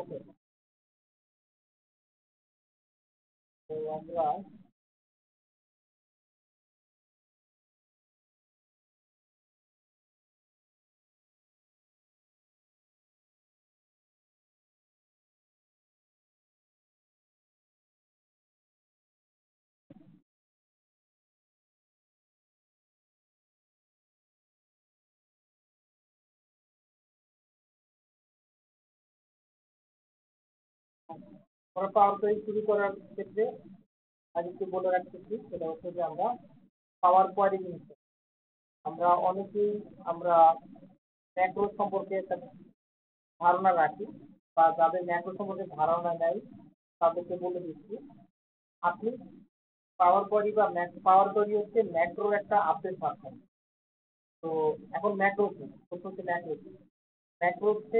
ওকে, তো আমরা পাওয়ার কোয়েরি শুরু করার ক্ষেত্রে আগে একটু বলে রাখতেছি, সেটা হচ্ছে যে আমরা পাওয়ার কোয়ারি জিনিসটা আমরা অনেকেই আমরা ম্যাক্রো সম্পর্কে একটা ধারণা রাখি, বা যাদের ম্যাক্রো সম্পর্কে ধারণা নেই তাদেরকে বলে দিচ্ছি। আপনি পাওয়ার কোয়ারি বা পাওয়ার কোয়ারি হচ্ছে ম্যাক্রোর একটা আপডেট ভার্সন। তো এখন ম্যাক্রো কি, প্রথম হচ্ছে ম্যাক্রো কি। ম্যাক্রো হচ্ছে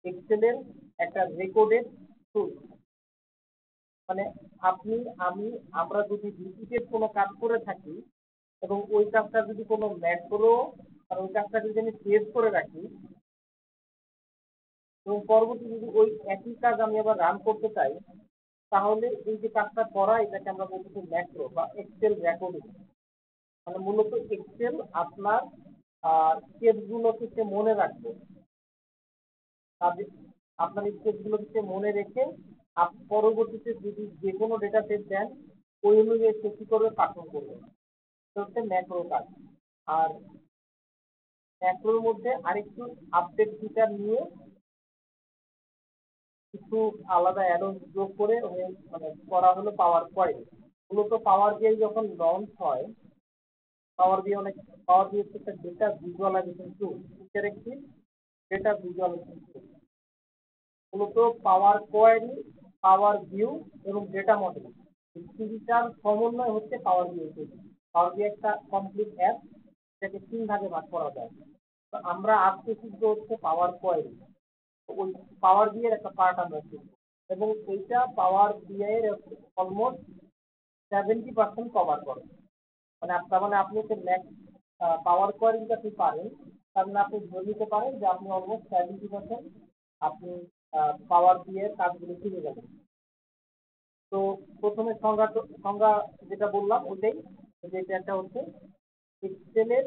এক্সেলের একটা রেকর্ডেড টুল। মানে আপনি, আমি, আমরা যদি রিপিটেড কোনো কাজ করে থাকি এবং ওই কাজটা যদি কোনো ম্যাক্রো আর ওই কাজটা যদি আমি সেভ করে রাখি এবং পরবর্তী যদি ওই একই কাজ আমি আবার রান করতে চাই, তাহলে এই যে কাজটা করা এটাকে আমরা বলতেছি ম্যাক্রো বা এক্সেল রেকর্ডিং। মানে মূলত এক্সেল আপনার স্টেপ গুলোকে সে মনে রাখবে। তাদের আপনার স্টেপ গুলোকে সে মনে রেখে পরবর্তীতে যদি যে কোনো ডেটা সেট দেন ওই অনুযায়ী সে কি করবে, শাসন করবে। এটা হচ্ছে ম্যাক্রো কাজ। আর ম্যাক্রোর মধ্যে আরেকটু আপডেট ফিচার নিয়ে কিছু আলাদা অ্যাডন যোগ করে মানে করা হলো পাওয়ার পয়েন্ট। মূলত পাওয়ার বিআই যখন লঞ্চ হয়, পাওয়ার বিআই অনেক, পাওয়ার বিআই হচ্ছে একটা ডেটা ভিজুয়ালাইজেশন টুল, ইন্টারেক্টিভ ডেটা ভিজুয়ালাইজেশন টুল। মূলত পাওয়ার কোয়ারি, পাওয়ার ভিউ এবং ডেটা মডেল, এই তিনটার সমন্বয় হচ্ছে পাওয়ার বিআই টুল। পাওয়ার বিআই একটা কমপ্লিট অ্যাপ, এটাকে তিন ভাগে ভাগ করা যায়। তো আমরা আজকে শিখবো হচ্ছে পাওয়ার কোয়ারি। ওই পাওয়ার বিআই এর একটা পার্ট আমরা শিখবো, এবং এইটা পাওয়ার বিআই এর অলমোস্ট 70% কভার করে। মানে তার মানে আপনি হচ্ছে ম্যাক্স পাওয়ার কোয়ারি যদি আপনি পারেন, তার মানে আপনি ধরে নিতে পারেন যে আপনি অলমোস্ট 70% আপনি পাওয়ার বিআই এর কাজগুলো শিখে যাবেন। তো প্রথমে সংজ্ঞা যেটা বললাম ওইটাই, যে এটা একটা হচ্ছে এক্সেলের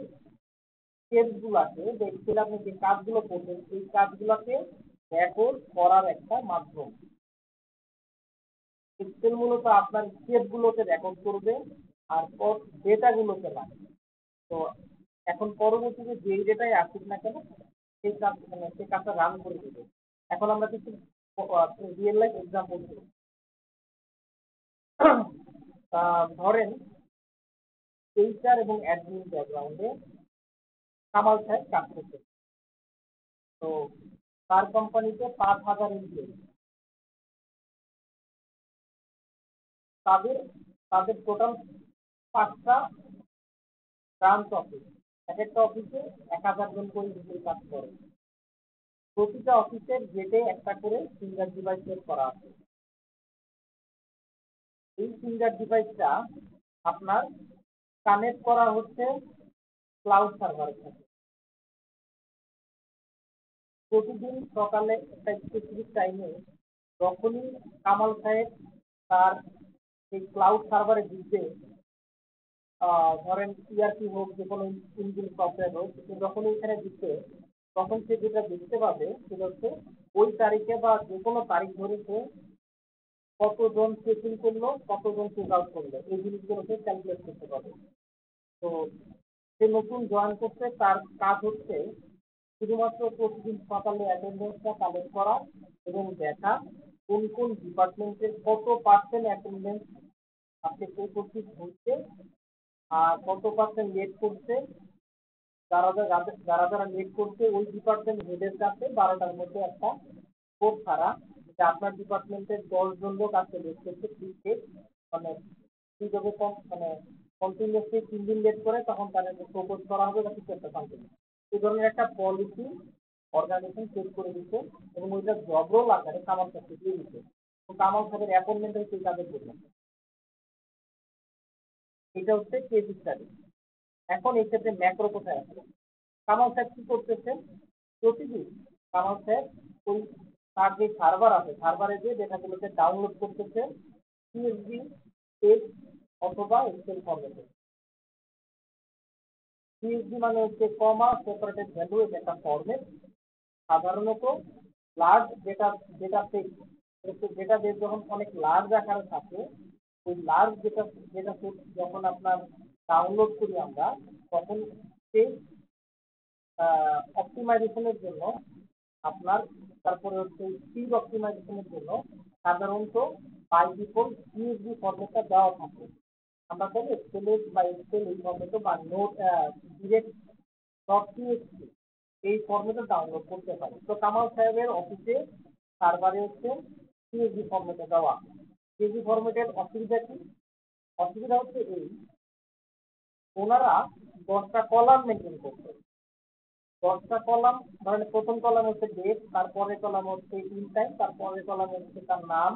স্টেপ গুলাকে, যে এক্সেল আপনি যে কাজগুলো করবেন এই কাজগুলোকে রেকর্ড করার একটা মাধ্যম। এক্সেল মূলত আপনার স্টেপ গুলোকে রেকর্ড করবে আর ডেটা গুলোকে রাখবে। তো এখন পরবর্তীতে যেই ডেটাই আসুক না কেন সেই কাজ, মানে সেই কাজটা রান করে দেবে। এখন আমরা কিছু রিয়েল লাইফ এক্সাম্পল দিই। ধরেন এইচআর এবং অ্যাডমিন ব্যাকগ্রাউন্ডে কামাল সাহেব কাজ করছে। তো তার কোম্পানিতে 5,000 এমপ্লয়ি। তাদের তাদের টোটাল 5টা ব্রাঞ্চ অফিস, এক একটা অফিসে 1,000 জন করে হিসেবে কাজ করে। প্রতিটা অফিসের গেটে একটা করে ফিঙ্গার ডিভাইস সেট করা আছে। এই ফিঙ্গার ডিভাইসটা আপনার কানেক্ট করা হচ্ছে ক্লাউড সার্ভারের সাথে। প্রতিদিন সকালে একটা স্পেসিফিক টাইমে যখনই কামাল সাহেব তার এই ক্লাউড সার্ভারে ঢুকবে, ধরেন ইআরপি হোক, যে কোনো ইঞ্জিন সফটওয়্যার হোক, সে যখনই এখানে ঢুকবে তখন সে যেটা দেখতে পাবে সেটা হচ্ছে ওই তারিখে বা যে কোনো তারিখ ধরে সে কতজন চেক ইন করলো, কতজন চেক আউট করলো, এই জিনিসগুলো সে ক্যালকুলেট করতে পারবে। তো সে নতুন জয়েন করতে, তার কাজ হচ্ছে শুধুমাত্র প্রতিদিন সকালে অ্যাটেন্ডেন্সটা কালেক্ট করা এবং দেখা কোন কোন ডিপার্টমেন্টের কত পার্সেন্ট অ্যাটেন্ডেন্স আজকে উপস্থিত হচ্ছে আর কত পার্সেন্ট লেট করছে। যারা যারা লেট করছে ওই ডিপার্টমেন্ট হেডের কাছে 12টার মধ্যে একটা কোড ছাড়া, যে আপনার ডিপার্টমেন্টের 10 জন লোক আজকে লেট করছে, ঠিক মানে ঠিক হবে, মানে কন্টিনিউসলি 3 দিন লেট করে তখন তাদের প্রপোজ করা হবে বা কিছু একটা সামথিং। এই ধরনের একটা পলিসি অর্গানাইজেশন সেট করে দিচ্ছে এবং ওইটা জব রোল আকারে কামাল সাহেবকে দিয়ে দিচ্ছে। তো কামাল সাহেবের অ্যাপয়েন্টমেন্ট হচ্ছে এই কাজের জন্য। এটা হচ্ছে কেস স্টাডি। এখন এই ক্ষেত্রে ম্যাক্রো কোথায় আসবে? কামাল সাহেব কি করতেছেন? প্রতিদিন কামাল সাহেব ওই তার যে সার্ভার আছে সার্ভারে যে ডেটাগুলোকে ডাউনলোড করতেছে সিএসভি টেক্সট অথবা এক্সেল ফরম্যাটে। সিএসভি মানে হচ্ছে কমা সেপারেটেড ভ্যালু, এটা একটা ফরম্যাট। সাধারণত large data set, data base যখন অনেক লার্জ আকারে থাকে, ওই লার্জ ডেটা সেট যখন আপনার ডাউনলোড করি আমরা, তখন সেই অপটিমাইজেশনের জন্য আপনার, তারপরে হচ্ছে স্পিড অপটিমাইজেশনের জন্য সাধারণত বাই ডিফল্ট সিএসভি ফরম্যাটটা দেওয়া থাকে। আমরা চাইলে এক্সেল বা এক্সেল এই ফরম্যাটে বা নোট ডিরেক্ট ডট টিএক্সটি এই ফরম্যাটে ডাউনলোড করতে পারি। তো কামাল সাহেবের অফিসে সার্ভারে হচ্ছে সিএসভি ফরম্যাটে দেওয়া। সিএসভি ফরম্যাটের অসুবিধা কি? অসুবিধা হচ্ছে এই, ওনারা 10টা কলাম মেনটেন করছে। 10টা কলাম, ধরেন প্রথম কলাম হচ্ছে ডেট, তারপরের কলাম হচ্ছে ইন টাইম, তারপরের কলাম হচ্ছে তার নাম,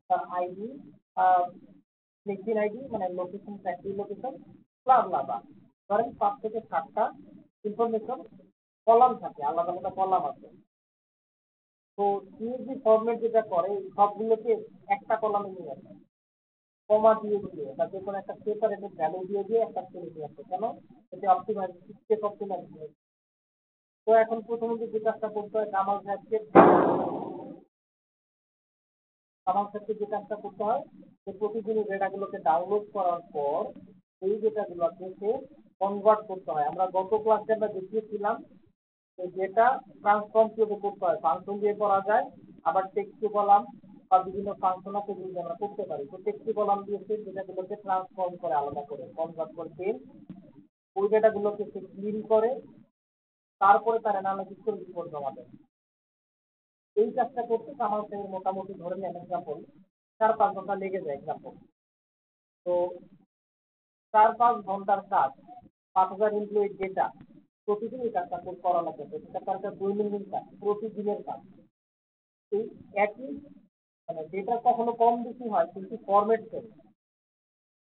তার আইডি, ফ্লেক্সিন আইডি মানে লোকেশন, ফ্যাক্টরি লোকেশন, ব্লা ব্লা ব্লা। ধরেন 5 থেকে 7টা ইনফরমেশন কলাম থাকে, আলাদা আলাদা কলাম আছে। তো সিএসভি ফরম্যাট যেটা করে সবগুলোকে একটা কলামে নিয়ে আসে, কমা দিয়ে দিয়ে বা যে কোনো একটা সেপারেটেড ভ্যালু দিয়ে দিয়ে একটা ছেড়ে দিয়ে আসে। কেন? এটা অপটিমাইজ, স্টেপ অপটিমাইজ। তো এখন প্রথমত যে কাজটা করতে হয় কামাল সাহেবকে যে কাজটা করতে হয় যে প্রতিদিনই ডেটাগুলোকে ডাউনলোড করার পর এই ডেটাগুলোকে সে কনভার্ট করতে হয়। আমরা গত ক্লাসে আমরা দেখিয়েছিলাম এই ডেটা ট্রান্সফর্ম কিভাবে করতে হয়, ফাংশন দিয়ে করা যায়, আবার টেক্সট টু কলাম বা বিভিন্ন ফাংশন আছে যেগুলো আমরা করতে পারি। তো টেক্সট টু কলাম দিয়ে সে ডেটাগুলোকে ট্রান্সফর্ম করে, আলাদা করে কনভার্ট করে দেন ওই ডেটাগুলোকে সে ক্লিন করে, তারপরে তার অ্যানালাইসিস করে রিপোর্ট জমা দেয়। এই কাজটা করতে কামাল সাহেবের মোটামুটি ধরে নেন এক্সাম্পল 4-5 ঘন্টা লেগে যায় এক্সাম্পল। তো 4-5 ঘন্টার কাজ, 5,000 এমপ্লয়ির ডেটা, প্রতিদিন এই কাজটা করা লাগবে। এটা তার একটা দৈনন্দিন কাজ, প্রতিদিনের কাজ। এই একই মানে ডেটা কখনো কম বেশি হয় কিন্তু ফরম্যাট সেম,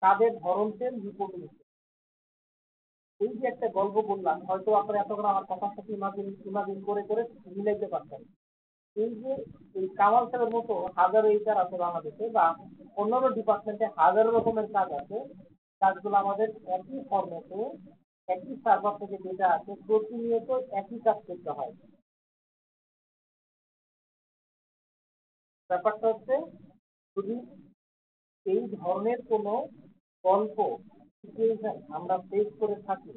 কাজের ধরন সেম, রিপোর্টিং। এই যে একটা গল্প বললাম, হয়তো আপনারা এতক্ষণ আমার কথার সাথে ইমাজিন ইমাজিন করে করে মিলাইতে পারতেন। এই যে এই কামাল সাহেবের মতো হাজারো এইচআর আছে বাংলাদেশে বা অন্যান্য ডিপার্টমেন্টে হাজারো রকমের কাজ আছে, কাজগুলো আমাদের একই ফরম্যাটে একই সার্ভার থেকে ডেটা আছে, প্রতিনিয়ত একই কাজ করতে হয়। ব্যাপারটা হচ্ছে যদি এই ধরনের কোনো গল্প সিচুয়েশন আমরা ফেস করে থাকি,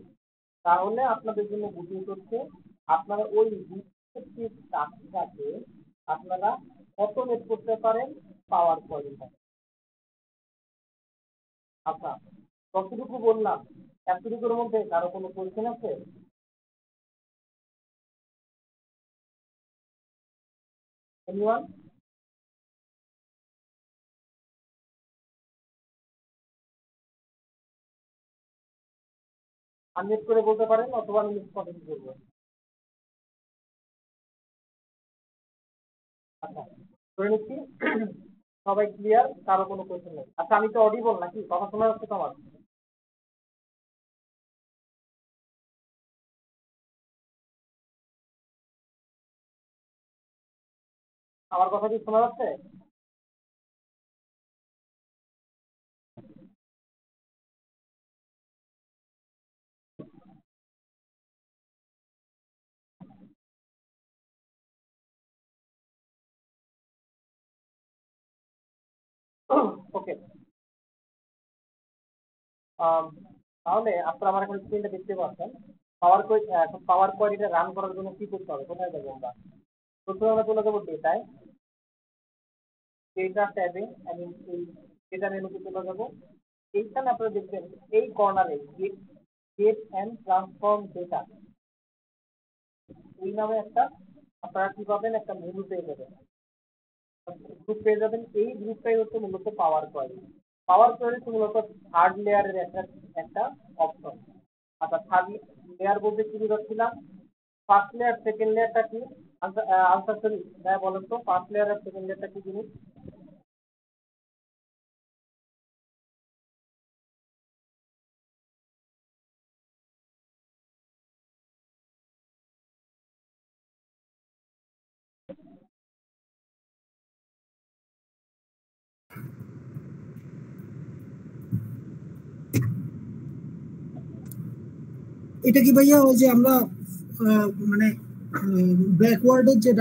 তাহলে আপনাদের জন্য বুঝিয়ে করছে আপনারা ওই রিলেটিভ টাস্কটাকে আপনারা অটোমেট করতে পারেন পাওয়ার পয়েন্টে। আচ্ছা, কতটুকু বললাম, এতটুকুর মধ্যে কারো কোনো কোয়েশ্চেন আছে? এনিওয়ান? আনমিউট করে বলতে পারেন অথবা আমি কন্টিনিউ করবো। আচ্ছা, ধরে নিচ্ছি সবাই ক্লিয়ার, কারো কোনো কোয়েশ্চেন নেই। আচ্ছা, আমি তো অডিবল নাকি, কথা শোনা যাচ্ছে তো আমার? আমার কথা কি শোনা যাচ্ছে? ওকে, তাহলে আপনারা আমার এখন স্ক্রিনটা দেখতে পাচ্ছেন। পাওয়ার কোয়ারিটা রান করার জন্য কি করতে হবে, কোথায় যাবো আমরা? প্রথমে আমরা চলে যাবো ডেটায়, ডেটা ট্যাবে আমি এই ডেটা মেনুতে চলে যাবো। এইখানে আপনারা দেখবেন এই কর্নারে গেট অ্যান্ড ট্রান্সফর্ম ডেটা এই নামে একটা, আপনারা কি পাবেন, একটা মেনু পেয়ে যাবেন, গ্রুপ পেয়ে যাবেন। এই গ্রুপটাই হচ্ছে মূলত পাওয়ার কোয়ারি। পাওয়ার কোয়ারি মূলত থার্ড লেয়ারের একটা একটা অপশন। আচ্ছা, থার্ড লেয়ার বলতে কি বোঝাচ্ছিলাম? ফার্স্ট লেয়ার সেকেন্ড লেয়ারটা কি? আনসার সরি, হ্যাঁ বলেন তো, ফার্স্ট লেয়ার আর সেকেন্ড লেয়ারটা কি জিনিস? এটা কি ভাইয়া ওই যে আমরা মানে ব্যাকওয়ার্ডের যে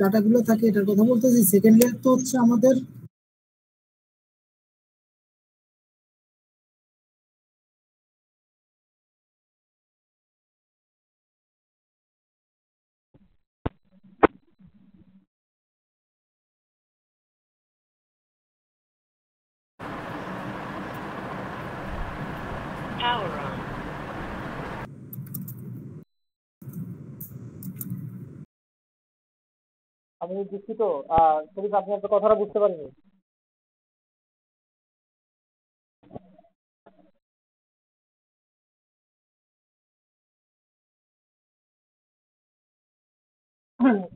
ডাটাগুলো থাকে এটার কথা বলতেছি? সেকেন্ড লেয়ার তো হচ্ছে আমাদের Power on. আমি দুঃখিত, শরীফ আপনি আপনার কথাটা বুঝতে পারিনি।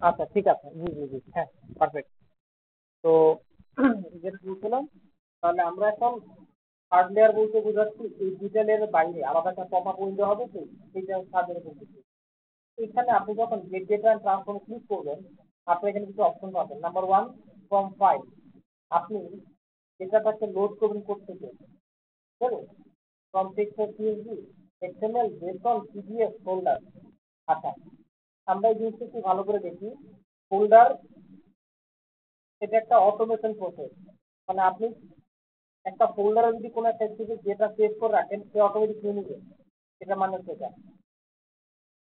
আচ্ছা ঠিক আছে, জি জি জি, হ্যাঁ, পারফেক্ট। তো যেটা বলছিলাম, তাহলে আমরা এখন থার্ড লেয়ার বলতে বোঝাচ্ছি এই দুইটা লেয়ারের বাইরে আলাদা একটা পপ আপ উইন্ডো হবে, তো সেইটা থার্ড লেয়ার বলতেছি। এখানে আপনি যখন get data and transform click করবেন, আপনি এখানে কিছু অপশন পাবেন। Number one, from file. আপনি ডেটাটাকে লোড করবেন কোত্থেকে, ঠিক আছে? From text CSV, XML, JSON, PDF, folder. আচ্ছা, আমরা এই জিনিসটা একটু ভালো করে দেখি। ফোল্ডার, এটা একটা অটোমেশন প্রসেস। মানে আপনি একটা ফোল্ডারে যদি কোনো একটা কিছু ডেটা সেভ করে রাখেন, সে অটোমেটিক নিয়ে নিবে, এটা মানে হচ্ছে এটা।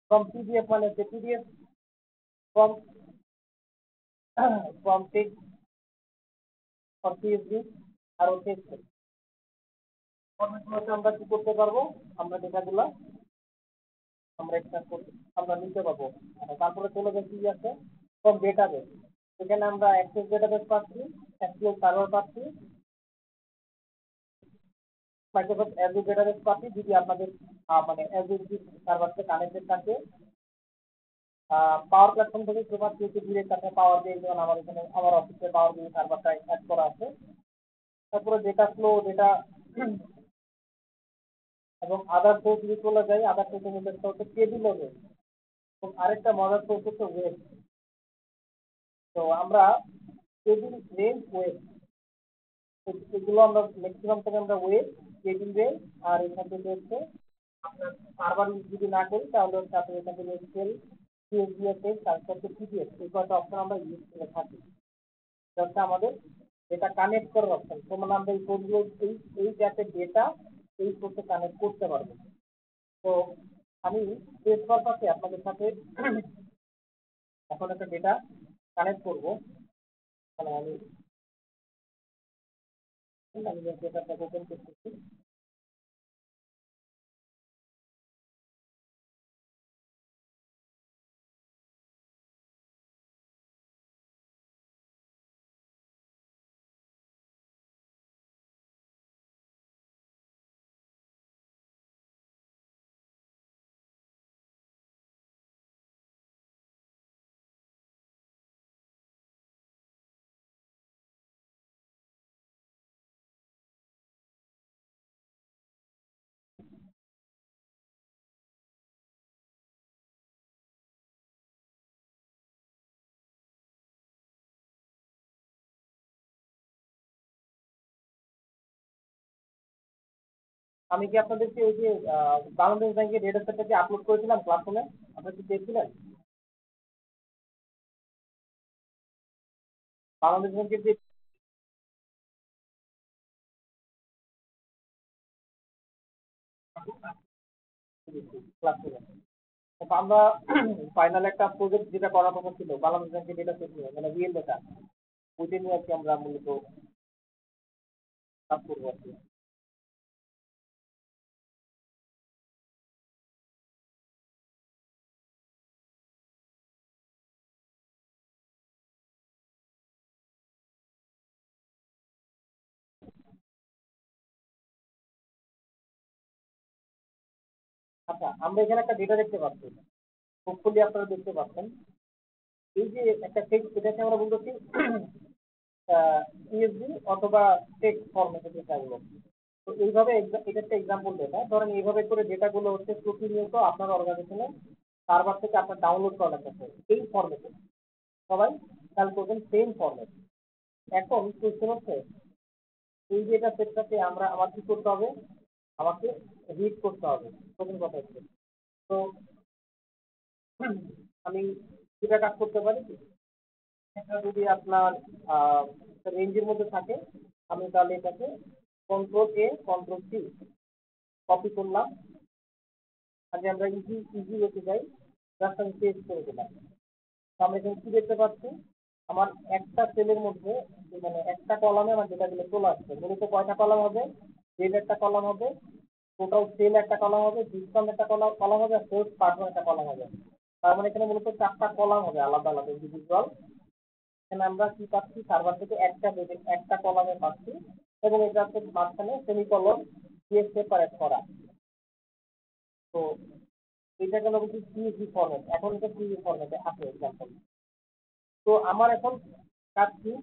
ফ্রম পিডিএফ মানে হচ্ছে PDF. From from text for CSV, আর হচ্ছে ফরম্যাটগুলোতে আমরা কি করতে পারবো, আমরা ডেটাগুলো আমরা এক্সট্রাক্ট করতে, আমরা নিতে পারবো। তারপরে চলে যাচ্ছে কি আছে, ফ্রম ডেটাবেস। এখানে আমরা অ্যাক্সেস ডেটাবেস পাচ্ছি, এসকিউএল সার্ভার পাচ্ছি, মাইক্রোসফট অ্যাজুর ডেটাবেস পাচ্ছি যদি আপনাদের মানে অ্যাজুর যদি সার্ভারতে কানেক্টেড থাকে। পাওয়ার প্ল্যাটফর্ম থেকে যে পাচ্ছি হচ্ছে ডিরেক্ট আপনি পাওয়ার বিআই, যেমন আমার এখানে আমার অফিসে পাওয়ার বিআই সার্ভারটা অ্যাড করা আছে। তারপরে ডেটা ফ্লো, ডেটা এবং আদার সোর্স যদি চলে যায়, আদার সোর্সের মধ্যে একটা হচ্ছে টেবিল হবে, এবং আরেকটা মজার সোর্স হচ্ছে ওয়েব। তো আমরা টেবিল, রেঞ্জ, ওয়েব, এগুলো আমরা ম্যাক্সিমাম থেকে আমরা ওয়েব, টেবিল, রেঞ্জ, আর এখান থেকে হচ্ছে আমরা সার্ভার ইউজ যদি না করি তাহলে হচ্ছে আপনি এখান থেকে এক্সেল, সিএসভিএস, তারপর হচ্ছে পিডিএফ, এই কয়টা অপশন আমরা ইউজ করে থাকি। এটা হচ্ছে আমাদের ডেটা কানেক্ট করার অপশন। তো মানে আমরা এই কোডগুলো এই ট্যাপের ডেটা এই সোর্সে কানেক্ট করতে পারবো। তো আমি শেষ পারপাসে আপনাদের সাথে এখন একটা ডেটা কানেক্ট করবো। মানে আমি ডেটাটা ওপেন করতেছি। আমি কি আপনাদেরকে ওই যে বাংলাদেশ ব্যাংকের ডেটা সেটটা যে আপলোড করেছিলাম ক্লাসরুমে, আপনারা কি পেয়েছিলেন? বাংলাদেশ ব্যাংকের যে ক্লাসরুমে, আমরা ফাইনাল একটা প্রজেক্ট যেটা করার কথা ছিল বাংলাদেশ ব্যাংকের ডেটা সেট নিয়ে, মানে রিয়েল ডেটা, ওইটা নিয়ে আর কি আমরা মূলত কাজ করবো আর কি। আচ্ছা, আমরা এখানে একটা ডেটা দেখতে পাচ্ছি, হোপফুলি আপনারা দেখতে পাচ্ছেন। এই যে একটা টেক্সট, এটাকে আমরা বলতেছি ইএসডি অথবা টেক্সট ফরম্যাটে ডেটাগুলো। তো এইভাবে এটা একটা এক্সাম্পল ডেটা, ধরেন এইভাবে করে ডেটাগুলো হচ্ছে প্রতিনিয়ত আপনার অর্গানাইজেশনে সার্ভার থেকে আপনার ডাউনলোড করা লাগতেছে এই ফরম্যাটে। সবাই খেয়াল করবেন, সেম ফরম্যাট। এখন কোয়েশ্চেন হচ্ছে এই ডেটা সেটটাকে আমরা আমার কি করতে হবে, আমাকে রিড করতে হবে। প্রথম কথা হচ্ছে তো আমি দুটা কাজ করতে পারি। এটা যদি আপনার রেঞ্জের মধ্যে থাকে, আমি তাহলে এটাকে কন্ট্রোল সি কপি করলাম। আগে আমরা ইজি ইজি হতে যাই, জাস্ট আমি পেস্ট করে দিলাম। তো আমরা এখানে কি দেখতে পাচ্ছি, আমার একটা সেলের মধ্যে মানে একটা কলামে আমার ডেটাগুলো চলে আসছে। মূলত কয়টা কলাম হবে? ডেট একটা কলাম হবে, টোটাল সেল একটা কলাম হবে, ডিসকাউন্ট একটা কলাম হবে, আর সেলস পার্টনার একটা কলাম হবে। তার মানে এখানে মূলত চারটা কলাম হবে আলাদা আলাদা ইন্ডিভিজুয়াল। এখানে আমরা কি পাচ্ছি, সার্ভার থেকে একটা কলামে পাচ্ছি, এবং এটা হচ্ছে মাঝখানে সেমিকলন দিয়ে সেপারেট করা। তো এটা গেল হচ্ছে সিএসভি ফরম্যাট। এখন এটা সিএসভি ফরম্যাটে আছে এক্সাম্পল। তো আমার এখন কাজ কি,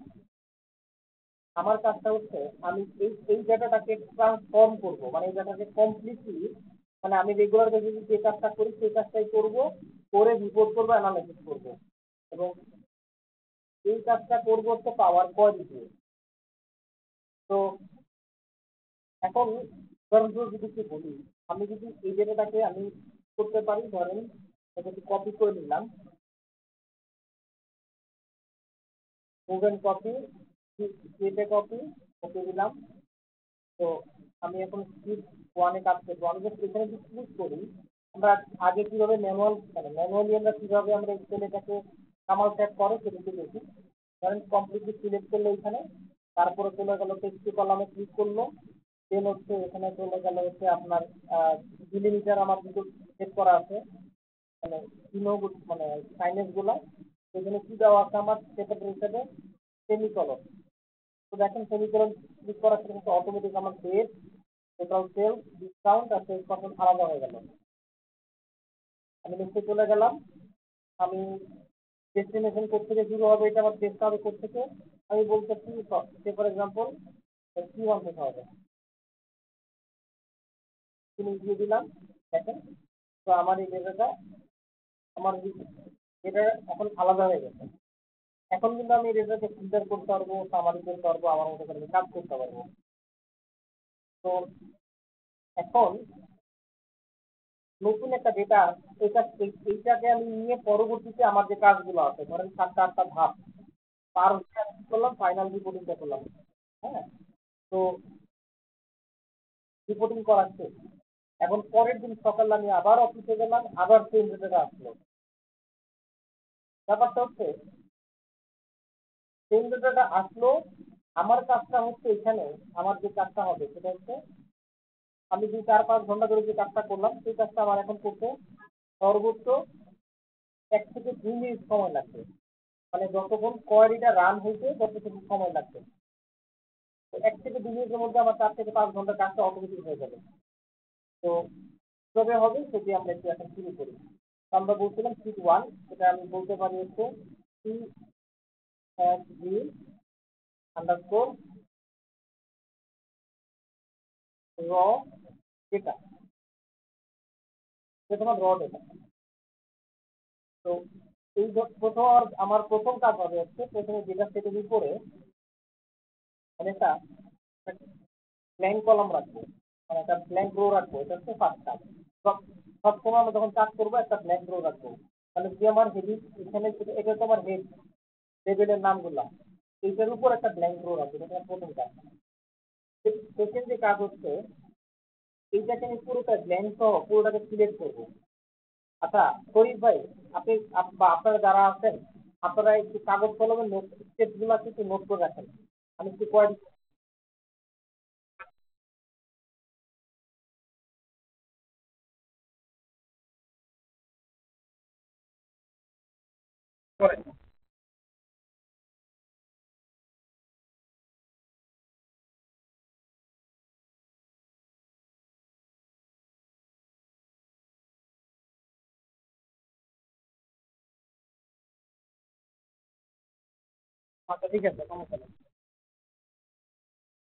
আমার কাজটা হচ্ছে আমি এই ডাটাটাকে ট্রান্সফর্ম করবো, মানে এই ডাটাকে কমপ্লিটলি, মানে আমি রেগুলার বেসিসে যে কাজটা করি সেই কাজটাই করবো, করে রিপোর্ট করবো, অ্যানালাইসিস করবো। এবং এই কাজটা করবো হচ্ছে পাওয়ার কোয়ারি দিয়ে। তো এখন উদাহরণস্বরূপ যদি কি বলি, আমি যদি এই ডেটাটাকে আমি করতে পারি, ধরেন এটাকে কপি করে নিলাম, মুভ এন্ড কপি, ক্রিয়েটে কপি, ওকে দিলাম। তো আমি এখন স্ক্রিপ্ট ওয়ানে কাজ করবো। আমি যদি এখানে যদি ক্লিক করি, আমরা আগে কিভাবে ম্যানুয়ালি আমরা কিভাবে আমরা এক্সেল এটাকে কামাল ট্যাগ করে সেটাকে দেখি। ধরেন কমপ্লিটলি সিলেক্ট করলো এখানে, তারপরে চলে গেল টেক্সট কলামে ক্লিক করলো, দেন হচ্ছে এখানে চলে গেল হচ্ছে আপনার ডিলিমিটার আমার কিন্তু সেট করা আছে, মানে চিহ্ন মানে সাইনেজ গুলা। এখানে কি দেওয়া আছে আমার সেপারেট হিসেবে, সেমিকলন। তো দেখেন সেমিকলন ক্লিক করার সাথে সাথে অটোমেটিক আমার ডেট, টোটাল সেল, ডিসকাউন্ট আর সেলস পার্সেন্ট আলাদা হয়ে গেল। আমি নিচে চলে গেলাম, আমি ডেস্টিনেশন কোড থেকে শুরু হবে, এটা আমার দেখতে হবে কোড থেকে। আমি বলতেছি ফর এক্সাম্পল Q1 থেকে হবে, তিনি দিয়ে দিলাম। দেখেন, তো আমার এই ডেটাটা আমার এটা এখন আলাদা হয়ে গেছে। এখন কিন্তু আমি ডেটাকে ফিল্টার করতে পারবো, সামারি করতে পারবো, আমার মতো করে কাজ করতে পারবো। তো এখন নতুন একটা ডেটা, এইটাকে আমি নিয়ে পরবর্তীতে আমার যে কাজগুলো আছে, ধরেন 7টা 8টা ধাপ পার হচ্ছে, আমি কি করলাম, ফাইনাল রিপোর্টিংটা করলাম। হ্যাঁ, তো রিপোর্টিং করা শেষ। এখন পরের দিন সকালে আমি আবার অফিসে গেলাম, আবার সেম ডেটাটা আসলো। ব্যাপারটা হচ্ছে সেম ডেটাটা আসলো, আমার কাজটা হচ্ছে এখানে, আমার যে কাজটা হবে সেটা হচ্ছে আমি যে 4-5 ঘন্টা ধরে যে কাজটা করলাম সেই কাজটা আমার এখন করতে সর্বোচ্চ 1 থেকে 2 মিনিট সময় লাগবে। মানে যতক্ষণ কোয়ারিটা রান হয়েছে ততটুকু সময় লাগবে। তো 1 থেকে 2 মিনিটের মধ্যে আমার 4 থেকে 5 ঘন্টা কাজটা অটোমেটিক হয়ে যাবে। তো কিভাবে হবে সেটি আমরা একটু এখন শুরু করি। তো আমরা বলছিলাম শীট 1, এটা আমি বলতে পারি হচ্ছে CSV আন্ডারস্কোর র ডেটা, এটা তোমার র ডেটা। তো এই প্রথম আমার প্রথম কাজ হবে হচ্ছে প্রথমে ডেটা সেটের উপরে মানে একটা ব্ল্যাঙ্ক কলাম রাখবো, মানে একটা ব্ল্যাঙ্ক রো রাখবো। এটা হচ্ছে ফার্স্ট কাজ। সবসময় আমরা যখন কাজ করবো একটা ব্ল্যাঙ্ক রো রাখবো, তাহলে যে আমার হেডিং এখানে, এটা তো আমার হেড লেভেলের নামগুলা, এইটার উপর একটা ব্ল্যাঙ্ক রো রাখবো। এটা আমার প্রথম কাজ। সেকেন্ড যে কাজ হচ্ছে এইটাকে আমি পুরোটা ব্ল্যাঙ্ক সহ পুরোটাকে সিলেক্ট করবো। আচ্ছা শরীফ ভাই, আপনি বা আপনারা যারা আছেন, আপনারা একটু কাগজ কলমে নোট স্টেপ গুলা একটু নোট করে রাখেন। আমি একটু কয়েক করেন। আচ্ছা ঠিক আছে, সমস্যা নেই।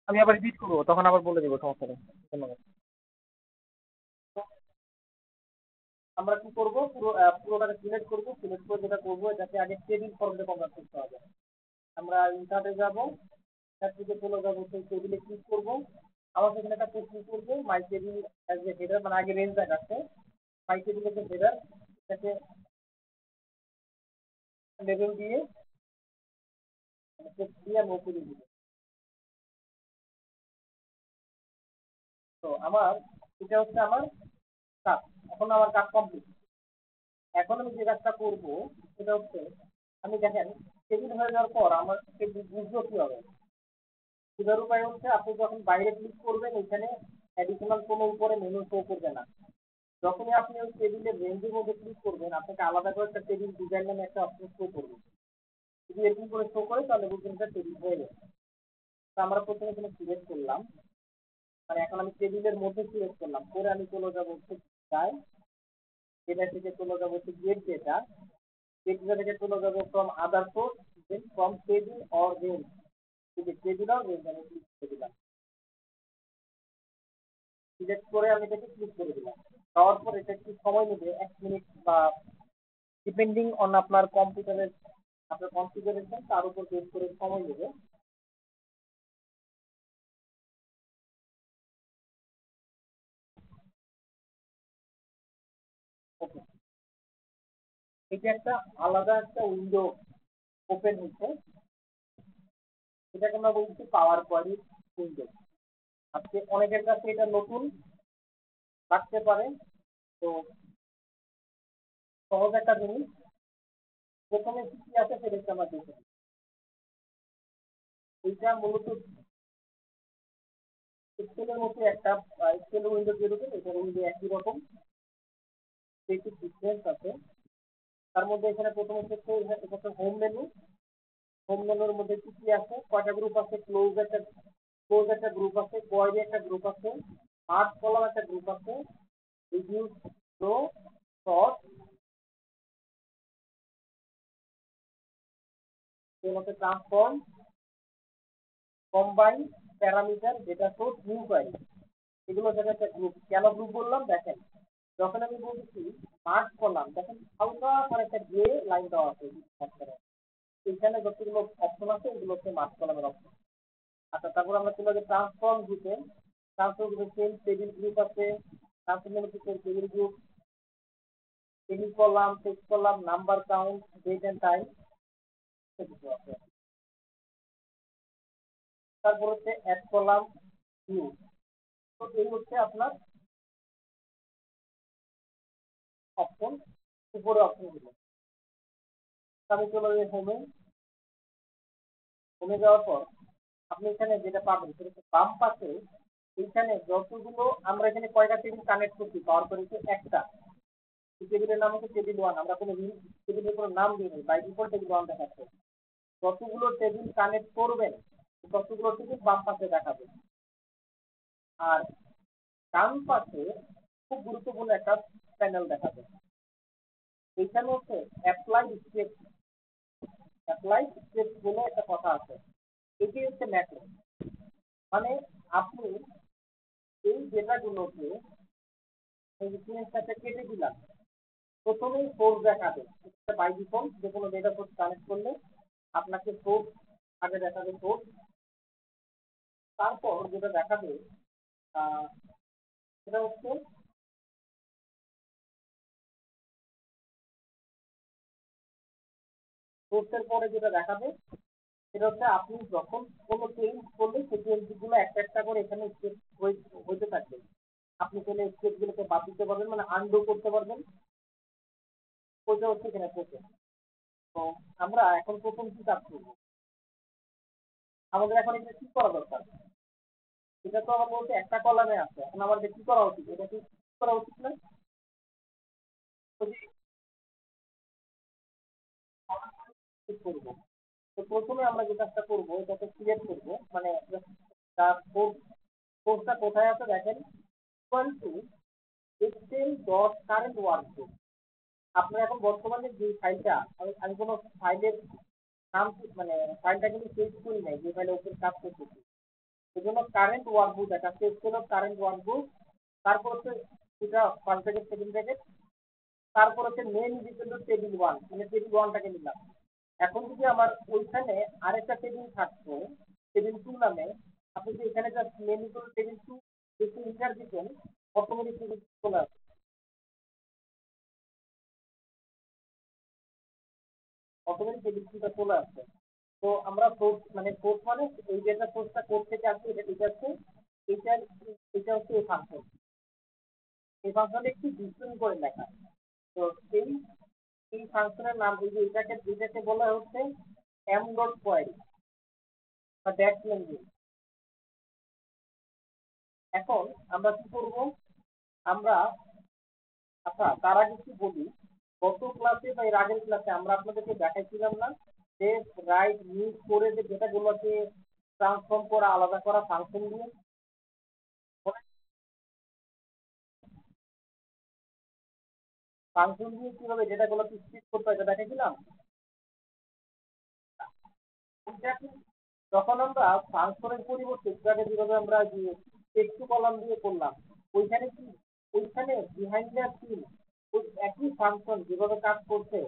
আমি আবার রিপিট করবো, তখন আবার বলে দেবো, সমস্যা নেই। ধন্যবাদ। আমরা কি করবো, পুরোটাকে সিলেক্ট করবো। সিলেক্ট করে যেটা করবো, এটাকে আগে টেবিল ফর্মে কনভার্ট করতে হবে। আমরা ইনসার্টে যাবো, ইনসার্ট থেকে চলে যাবো, সেই টেবিলে ক্লিক করবো। আমার সেখানে একটা প্রশ্ন করবো, মাই টেবিল অ্যাজ এ হেডার, মানে আগে রেঞ্জ দেখাচ্ছে। মাই টেবিল হচ্ছে হেডার, এটাকে লেবেল দিয়ে টেক্সট দিয়ে আমি উপরে দিব। তো আমার এটা হচ্ছে আমার কাজ। এখন আমার কাজ কমপ্লিট। এখন আমি যে কাজটা করবো সেটা হচ্ছে, আমি দেখেন টেবিল হয়ে যাওয়ার পর আমার টেবিল বুঝবো কিভাবে। বোঝার উপায় হচ্ছে, আপনি যখন বাইরে ক্লিক করবেন এখানে অ্যাডিশনাল কোনো উপরে মেনু শো করবে না। যখনই আপনি ওই টেবিলের রেঞ্জের মধ্যে ক্লিক করবেন, আপনাকে আলাদা করে একটা টেবিল ডিজাইন নামে একটা অপশন শো করবে। যদি এরকম করে শো করে তাহলে বুঝবেন এটা টেবিল হয়ে গেছে। তো আমরা প্রথমে এখানে সিলেক্ট করলাম, মানে এখন আমি টেবিলের মধ্যে সিলেক্ট করলাম করে আমি চলে যাবো হচ্ছে ডেটা থেকে চলে যাবো হচ্ছে গেট ডেটা, গেট ডেটা থেকে চলে যাবো from other source, then from table or range, table or range আমি ক্লিক করে দিলাম। সিলেক্ট করে আমি এটাকে ক্লিক করে দিলাম। দেওয়ার পর এটা একটু সময় নেবে, 1 মিনিট বা ডিপেন্ডিং অন আপনার কম্পিউটারের আপনার কনফিগারেশন তার উপর বেস করে সময় নেবে। ওকে, এটা একটা আলাদা একটা উইন্ডো ওপেন হচ্ছে, এটাকে আমরা বলছি পাওয়ার কোয়ারি উইন্ডো। আজকে অনেকের কাছে এটা নতুন লাগতে পারে। তো সহজ একটা জিনিস, প্রথমে কি কি আছে সেটা আমরা দেখে নিই। এইটা মূলত এক্সেলের মধ্যে একটা এক্সেল উইন্ডো যেরকম এটার উইন্ডো একই রকম, একটু ডিফারেন্স আছে। তার মধ্যে এখানে প্রথম হচ্ছে এটা হোম মেনু। হোম মেনুর মধ্যে কি কি আছে, কয়টা গ্রুপ আছে, ক্লোজ একটা গ্রুপ আছে, কোয়ারি একটা গ্রুপ আছে, আর্ট কলাম একটা গ্রুপ আছে, review row, sort, transform, combine, parameter, data source, new query. এগুলো হচ্ছে একটা গ্রুপ। কেন গ্রুপ বললাম দেখেন, যখন আমি বলছি মার্ক করলাম, দেখেন হালকা করে একটা গ্রে লাইন দেওয়া আছে এইখানে, যতগুলো অপশন আছে এগুলো হচ্ছে মার্ক কলামের অপশন। আচ্ছা, তারপর আমরা চলে যাই ট্রান্সফর্ম গ্রুপে। ট্রান্সফর্ম গ্রুপে সেম টেবিল গ্রুপ আছে, transform table group, table column, text column, number count, date and time সেগুলো আছে। তারপর হচ্ছে অ্যাড কলাম, ভিউ। তো এই হচ্ছে আপনার অপশন, উপরে অপশন গুলো। আমি চলে যাই হোমে। হোমে যাওয়ার পর আপনি এখানে যেটা পাবেন সেটা হচ্ছে বাম পাশে এইখানে যতগুলো আমরা এখানে কয়টা টেবিল কানেক্ট করছি, পাওয়ার পয়েন্টে একটা। টেবিলের নাম হচ্ছে টেবিল ওয়ান, আমরা কোনো টেবিলের কোনো নাম দিইনি, বাই ডিফল্ট টেবিল ওয়ান দেখাচ্ছে। যতগুলো টেবিল কানেক্ট করবেন ততগুলো টেবিল বাম পাশে দেখাবে। আর ডান পাশে খুব গুরুত্বপূর্ণ একটা প্যানেল দেখাবে, এইখানে হচ্ছে অ্যাপ্লাই স্টেপ বলে একটা কথা আছে। এটি হচ্ছে ম্যাক্রো, মানে আপনি এই ডেটাগুলোকে এই সিকোয়েন্সটাকে কেটে দিলাম, প্রথমেই সোর্স দেখাবে। বাই ডিফল্ট যে কোনো ডেটা সোর্স কানেক্ট করলে আপনাকে সোর্স আগে দেখাবে, সোর্স। তারপর যেটা দেখাবে সেটা হচ্ছে সোর্সের পরে যেটা দেখাবে সেটা হচ্ছে আপনি যখন কোনো চেঞ্জ করলে সেই চেঞ্জ গুলো একটা একটা করে এখানে স্টেপ হইতে থাকবে। আপনি চাইলে স্টেপ গুলোকে বাদ দিতে পারবেন, মানে আনডু করতে পারবেন। ওইটা হচ্ছে এখানে প্রসেস। তো আমরা এখন প্রথম কি কাজ করবো, আমাদের এখন এটা কি করা দরকার। এটা তো আমার বলতে একটা কলামে আছে, এখন আমাদের কি করা উচিত, এটা কি করা উচিত না? ঠিক করবো। তো প্রথমে আমরা যে কাজটা করবো এটাকে সিলেক্ট করবো, মানে তার কোর্সটা কোথায় আছে দেখেন, equal to Excel dot current workbook. আপনার এখন বর্তমানে যে ফাইলটা, আমি কোনো ফাইলের নাম মানে ফাইলটা কিন্তু চেঞ্জ করি নাই, যে ফাইলে ওপরে কাজ করতেছি সেজন্য কারেন্ট ওয়ার্কবুক দেখাচ্ছে, এক্সেল অফ কারেন্ট ওয়ার্কবুক। তারপর হচ্ছে এটা ফার্স্ট ব্র্যাকেট সেকেন্ড ব্র্যাকেট, তারপর হচ্ছে name equal to table one, মানে টেবিল ওয়ানটাকে নিলাম। এখন যদি আমার ওইখানে আরেকটা টেবিল থাকতো টেবিল টু নামে, আপনি যদি এখানে just name equal table to একটু ইন্টার দিতেন, অটোমেটিক টেবিল চলে আসবে। অটোমেটিক এডিটটা চলে আসছে। তো আমরা সোর্স মানে সোর্স মানে এই ডেটা সোর্সটা কোড থেকে আসছে, এটা ঠিক আছে, এটার এটা হচ্ছে এই ফাংশন। এই ফাংশনটা একটু ডিফারেন্ট করে লেখা। তো সেই এই ফাংশনের নাম এই যে এটাকে বলা হচ্ছে এম ডট কোয়ারি বা ড্যাশ ল্যাঙ্গুয়েজ। এখন আমরা কি করব, আমরা আচ্ছা তার আগে কি বলি, গত ক্লাসে বা এর আগের ক্লাসে আমরা আপনাদেরকে দেখাইছিলাম না যে রাইট ইউজ করে যে ডেটাগুলোকে ট্রান্সফর্ম করা, আলাদা করা ফাংশন দিয়ে। ফাংশন দিয়ে কিভাবে ডেটাগুলোকে স্প্লিট করতে হয় এটা দেখাইছিলাম। যখন আমরা ফাংশনের পরিবর্তে যেভাবে আমরা যে টেক্সট কলাম দিয়ে করলাম, ওইখানে কি ওইখানে বিহাইন্ড দ্য সিন ওই একই ফাংশন যেভাবে কাজ করছে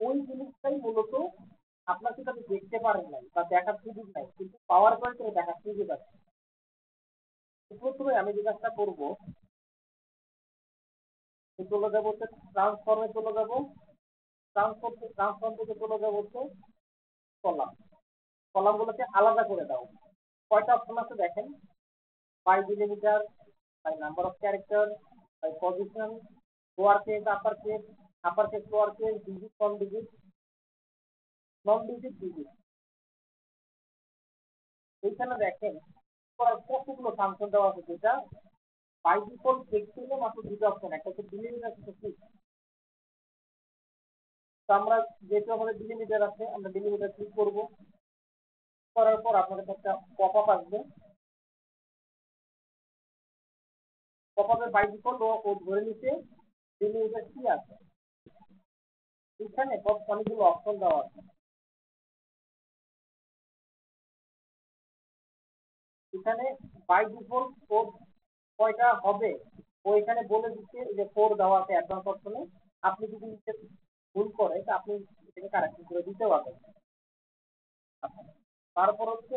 ওই জিনিসটাই মূলত আপনার কিন্তু আপনি দেখতে পারেন নাই বা দেখার সুযোগ নাই, কিন্তু পাওয়ার পয়েন্টে দেখার সুযোগ আছে। প্রথমে আমি যে কাজটা করবো, চলে যাবো হচ্ছে ট্রান্সফর্মে চলে যাবো, ট্রান্সফর্ম থেকে চলে যাবো হচ্ছে কলাম। কলামগুলোকে আলাদা করে দাও। কয়টা অপশন আছে দেখেন, by delimiter, by number of character, by position, lower case upper case lower case, digit non digit, non digit digit. এইখানে দেখেন কতগুলো ফাংশন দেওয়া আছে, যেটা বাই ডিফল্ট দেখতে হলে মাত্র দুটো অপশন, একটা হচ্ছে ডিলিমিটার, একটা ফিক্স। তো আমরা যেহেতু আমাদের ডিলিমিটার আছে, আমরা ডিলিমিটার ক্লিক করবো। করার পর আপনাদের একটা পপ আপ আসবে। পপ আপের বাই ডিফল্ট ও ধরে নিতে ডিলিমিটার কি আছে। এখানে অনেকগুলো অপশন দেওয়া আছে। এখানে বাই ডিফল্ট কোড কয়টা হবে ও এখানে বলে দিচ্ছে, যে 4 দেওয়া আছে অ্যাডভান্স অপশনে। আপনি যদি ভুল করে তা আপনি এটাকে কারেকশন করে দিতে পারবেন। তারপর হচ্ছে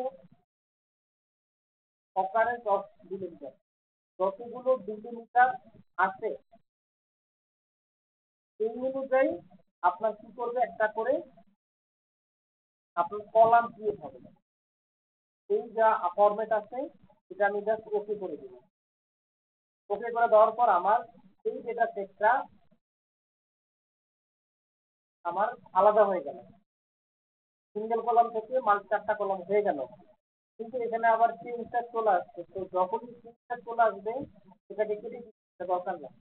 অকারেন্স অফ ডিলিমিটার, যতগুলো ডিলিমিটার আছে এই অনুযায়ী আপনার কি করবে, একটা করে আপনার কলাম ক্রিয়েট হবে। এই যা ফরম্যাট আছে এটা আমি জাস্ট ওকে করে দিব। ওকে করে দেওয়ার পর আমার এই ডেটা সেটটা আমার আলাদা হয়ে গেল, সিঙ্গেল কলাম থেকে মাল্টি 4টা কলাম হয়ে গেল। কিন্তু এখানে আবার চেঞ্জটা চলে আসছে, তো যখনই চেঞ্জটা চলে আসবে এটাকে কেটে দিতে দরকার নেই,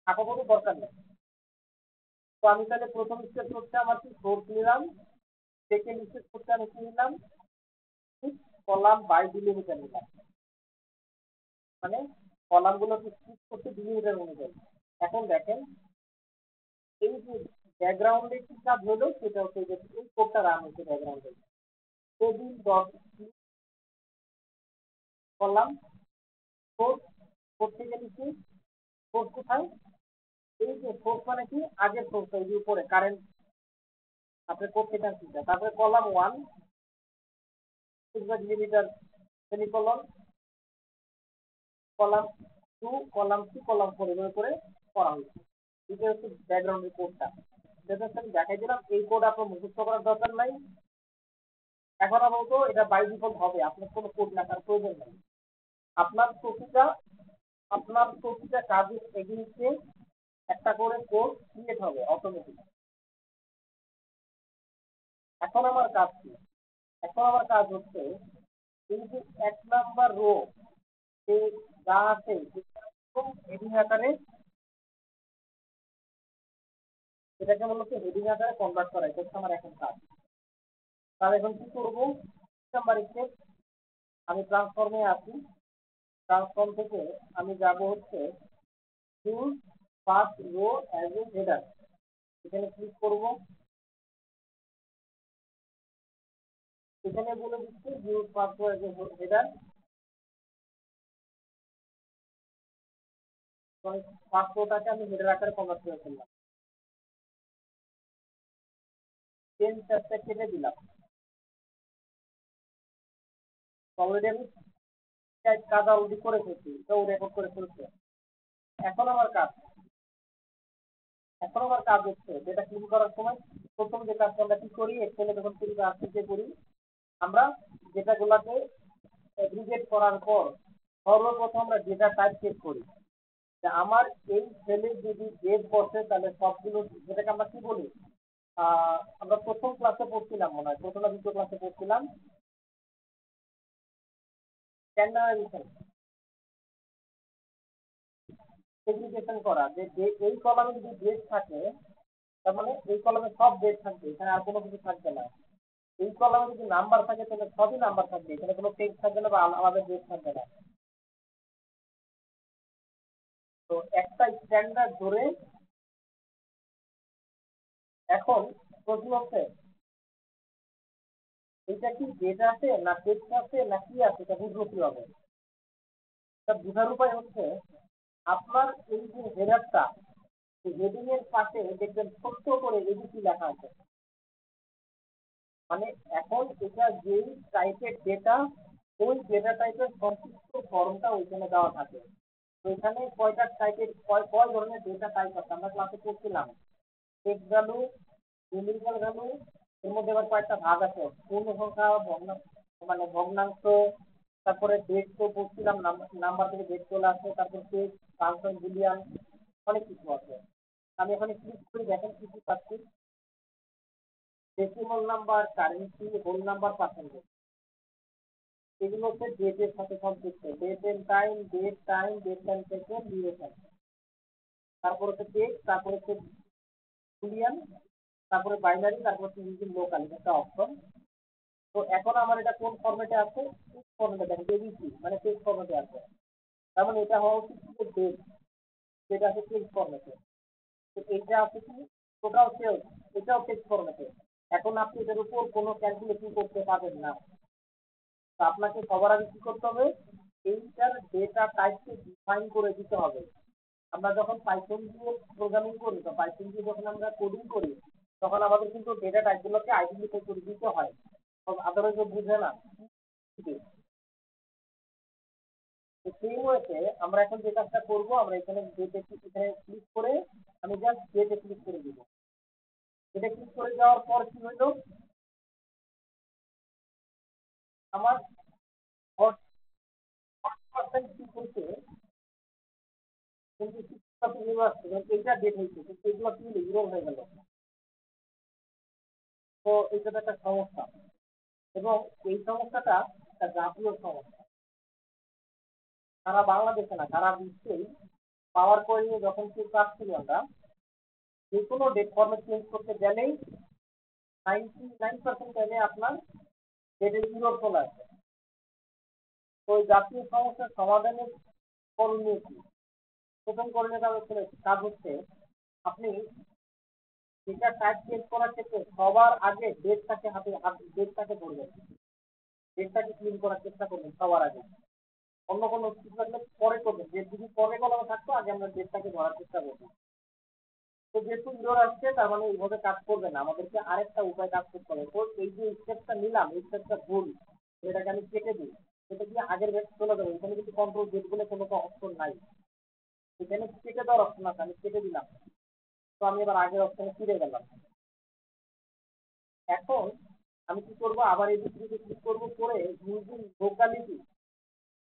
আপাতত দরকার নেই। তো আমি তাহলে প্রথম স্টেপ হচ্ছে আমার কি সোর্স নিলাম, সেকেন্ড স্টেপ হচ্ছে আমি কি নিলাম, কলাম বাই ডিলিমিটার নিলাম, মানে কলাম গুলোকে স্প্লিট করতে ডিলিমিটার অনুযায়ী। এখন দেখেন এই যে ব্যাকগ্রাউন্ডে কি কাজ হলো সেটা হচ্ছে যে এই কোডটা রান হচ্ছে ব্যাকগ্রাউন্ডে। টেবিল ডট করলাম, সোর্স করতে গেলে কি সোর্স কোথায়, এই যে সোর্স মানে কি আগের সোর্স, এই যে উপরে কারেন্ট আপনার কোড থেকে আসছে। তারপরে column 1 delimiter semicolon, column 2, column 3, column 4 এভাবে করে করা হয়েছে। এটা হচ্ছে ব্যাকগ্রাউন্ডের কোডটা, যেটা আমি দেখাই দিলাম। এই কোড আপনার মুখস্থ করার দরকার নাই। এখন আপাতত এটা বাই ডিফল্ট হবে, আপনার কোনো কোড লেখার প্রয়োজন নেই। আপনার প্রতিটা কাজের এগেইনস্টে একটা করে কোড ক্রিয়েট হবে অটোমেটিক। এখন আমার কাজ কি, এখন আমার কাজ হচ্ছে এই যে 1 নাম্বার রো যা আছে হেডিং আকারে, এটাকে মূলত হেডিং আকারে কনভার্ট করা, এটা হচ্ছে আমার এখন কাজ। তাহলে এখন কি করবো, নাম্বার স্টেপ আমি ট্রান্সফর্মে আসি। ট্রান্সফর্ম থেকে আমি যাব হচ্ছে use first row as a header, এখানে ক্লিক করব। এখানে বলে দিচ্ছে use first row as a header, ফার্স্ট রোটাকে আমি হেডার আকারে কনভার্ট করে ফেললাম। চেঞ্জ ট্যাবটা কেটে দিলাম। অলরেডি আমি কাজ অলরেডি করে ফেলছি, এটাও রেকর্ড করে ফেলছে। এখন আমার কাজ, এখন আমার কাজ হচ্ছে ডেটা ক্লিন করার সময় প্রথম যে কাজটা আমরা কি করি, এক্সেলে যখন পুরো আসতে করি, আমরা ডেটাগুলোকে এগ্রিগেট করার পর সর্বপ্রথম আমরা ডেটা টাইপ চেক করি যে আমার এই সেলে যদি ডেট বসে তাহলে সবগুলো, যেটাকে আমরা কি বলি, আমরা প্রথম ক্লাসে পড়ছিলাম, মনে হয় প্রথম না দ্বিতীয় ক্লাসে পড়ছিলাম স্ট্যান্ডার্ডাইজেশন, সেগ্রিগেশন করা, যে এই কলামে যদি ডেট থাকে তার মানে এই কলামে সব ডেট থাকবে, এখানে আর কোনো কিছু থাকবে না। এই কলামে যদি নাম্বার থাকে তাহলে সবই নাম্বার থাকবে, এখানে কোনো টেক্সট থাকবে না বা আলাদা ডেট থাকবে না। তো একটা স্ট্যান্ডার্ড ধরে এখন প্রশ্ন হচ্ছে এটা কি ডেট আছে না টেক্সট আছে না কি আছে, এটা বুঝবো কিভাবে? এটা বোঝার উপায় হচ্ছে আপনার এই যে হেডারটা, হেডিং এর পাশে দেখবেন ছোট্ট করে এবিসি লেখা আছে। মানে এখন এটা যেই টাইপের ডেটা, ওই ডেটা টাইপের সংক্ষিপ্ত ফর্মটা ওইখানে দেওয়া থাকে। তো এখানে কয়টা টাইপের কয় ধরনের ডেটা টাইপ আছে আমরা ক্লাসে পড়ছিলাম, টেক্সট ভ্যালু, নিউমেরিক্যাল ভ্যালু, এর মধ্যে আবার কয়েকটা ভাগ আছে, পূর্ণ সংখ্যা, মানে ভগ্নাংশ, তারপরে ডেট তো পড়ছিলাম, নাম্বার থেকে ডেট চলে আসে, তারপর টেক্সট, ফাংশন, বুলিয়ান, অনেক কিছু আছে। আমি এখানে ক্লিক করে দেখেন কি কি পাচ্ছি, decimal number, currency, whole number, percentage, এগুলো হচ্ছে ডেটের সাথে সম্পৃক্ত, date and time, date time, date time second, duration, তারপর হচ্ছে টেক্সট, তারপর হচ্ছে বুলিয়ান, তারপরে বাইনারি, তারপর হচ্ছে ইউজিং লোকাল, একটা অপশন। তো এখন আমার এটা কোন ফরম্যাটে আছে, টেক্সট ফরম্যাটে দেখেন, এবিসি মানে টেক্সট ফরম্যাটে আছে, তার মানে এটা হওয়া উচিত ডেট, যেটা আছে টেক্সট ফরম্যাটে। তো এটা আছে কি টোটাল সেলস, এটাও টেক্সট ফরম্যাটে। এখন আপনি এটার উপর কোনো ক্যালকুলেশন করতে পারবেন না, তো আপনাকে সবার আগে কি করতে হবে, এইটার ডেটা টাইপকে ডিফাইন করে দিতে হবে। আমরা যখন পাইথন দিয়ে প্রোগ্রামিং করি বা পাইথন দিয়ে যখন আমরা কোডিং করি, তখন আমাদের কিন্তু ডেটা টাইপগুলোকে আইডেন্টিফাই করে দিতে হয়, আদারওয়াইজ বুঝে না। সেই ওয়েতে আমরা এখন যে কাজটা করবো, আমরা এখানে ডেটে এখানে ক্লিক করে আমি জাস্ট ডেটে ক্লিক করে দিব। ডেটে ক্লিক করে যাওয়ার পর কি হইলো, আমার 40% কি হয়েছে, কিন্তু 60% এইটা ডেট হয়েছে, কিন্তু এগুলো কি ইরর হয়ে গেল। তো এটা তো একটা সমস্যা, এবং এই সমস্যাটা একটা জাতীয় সমস্যা, সারা বাংলাদেশে না সারা বিশ্বেই। পাওয়ার পয়েন্ট যখন কেউ কাজ করি আমরা, যে কোনো ডেট ফর্মেট চেঞ্জ করতে গেলেই 99% টাইমে আপনার ডেটের ইরর চলে আসে। তো ওই জাতীয় সমস্যার সমাধানের করণীয় কি? প্রথম করণীয় কাজ হচ্ছে আপনি ডেটা টাইপ চেঞ্জ করার ক্ষেত্রে সবার আগে ডেটটাকে ধরবেন, ডেটটাকে ক্লিন করার চেষ্টা করবেন সবার আগে। অন্য কোনো কিছু থাকলে পরে করবেন, ডেট যদি পরে কলমে থাকতো আগে আমরা ডেটটাকে ধরার চেষ্টা করবো। তো যেহেতু ইরর আসছে তার মানে এইভাবে কাজ করবে না, আমাদেরকে আরেকটা উপায় কাজ করতে হবে। তো এই যে স্টেপটা নিলাম, এই স্টেপটা ভুল, এটাকে আমি কেটে দিই, এটা কি আগের ব্যাচ চলে যাবে। এখানে কিন্তু কন্ট্রোল জেড বলে কোনো অপশন নাই, এখানে কেটে দেওয়ার অপশন আছে, আমি কেটে দিলাম। তো আমি এবার আগের অপশনে ফিরে গেলাম। এখন আমি কি করবো, আবার এই দিকে ক্লিক করবো, করে ইউজিং লোকালিটি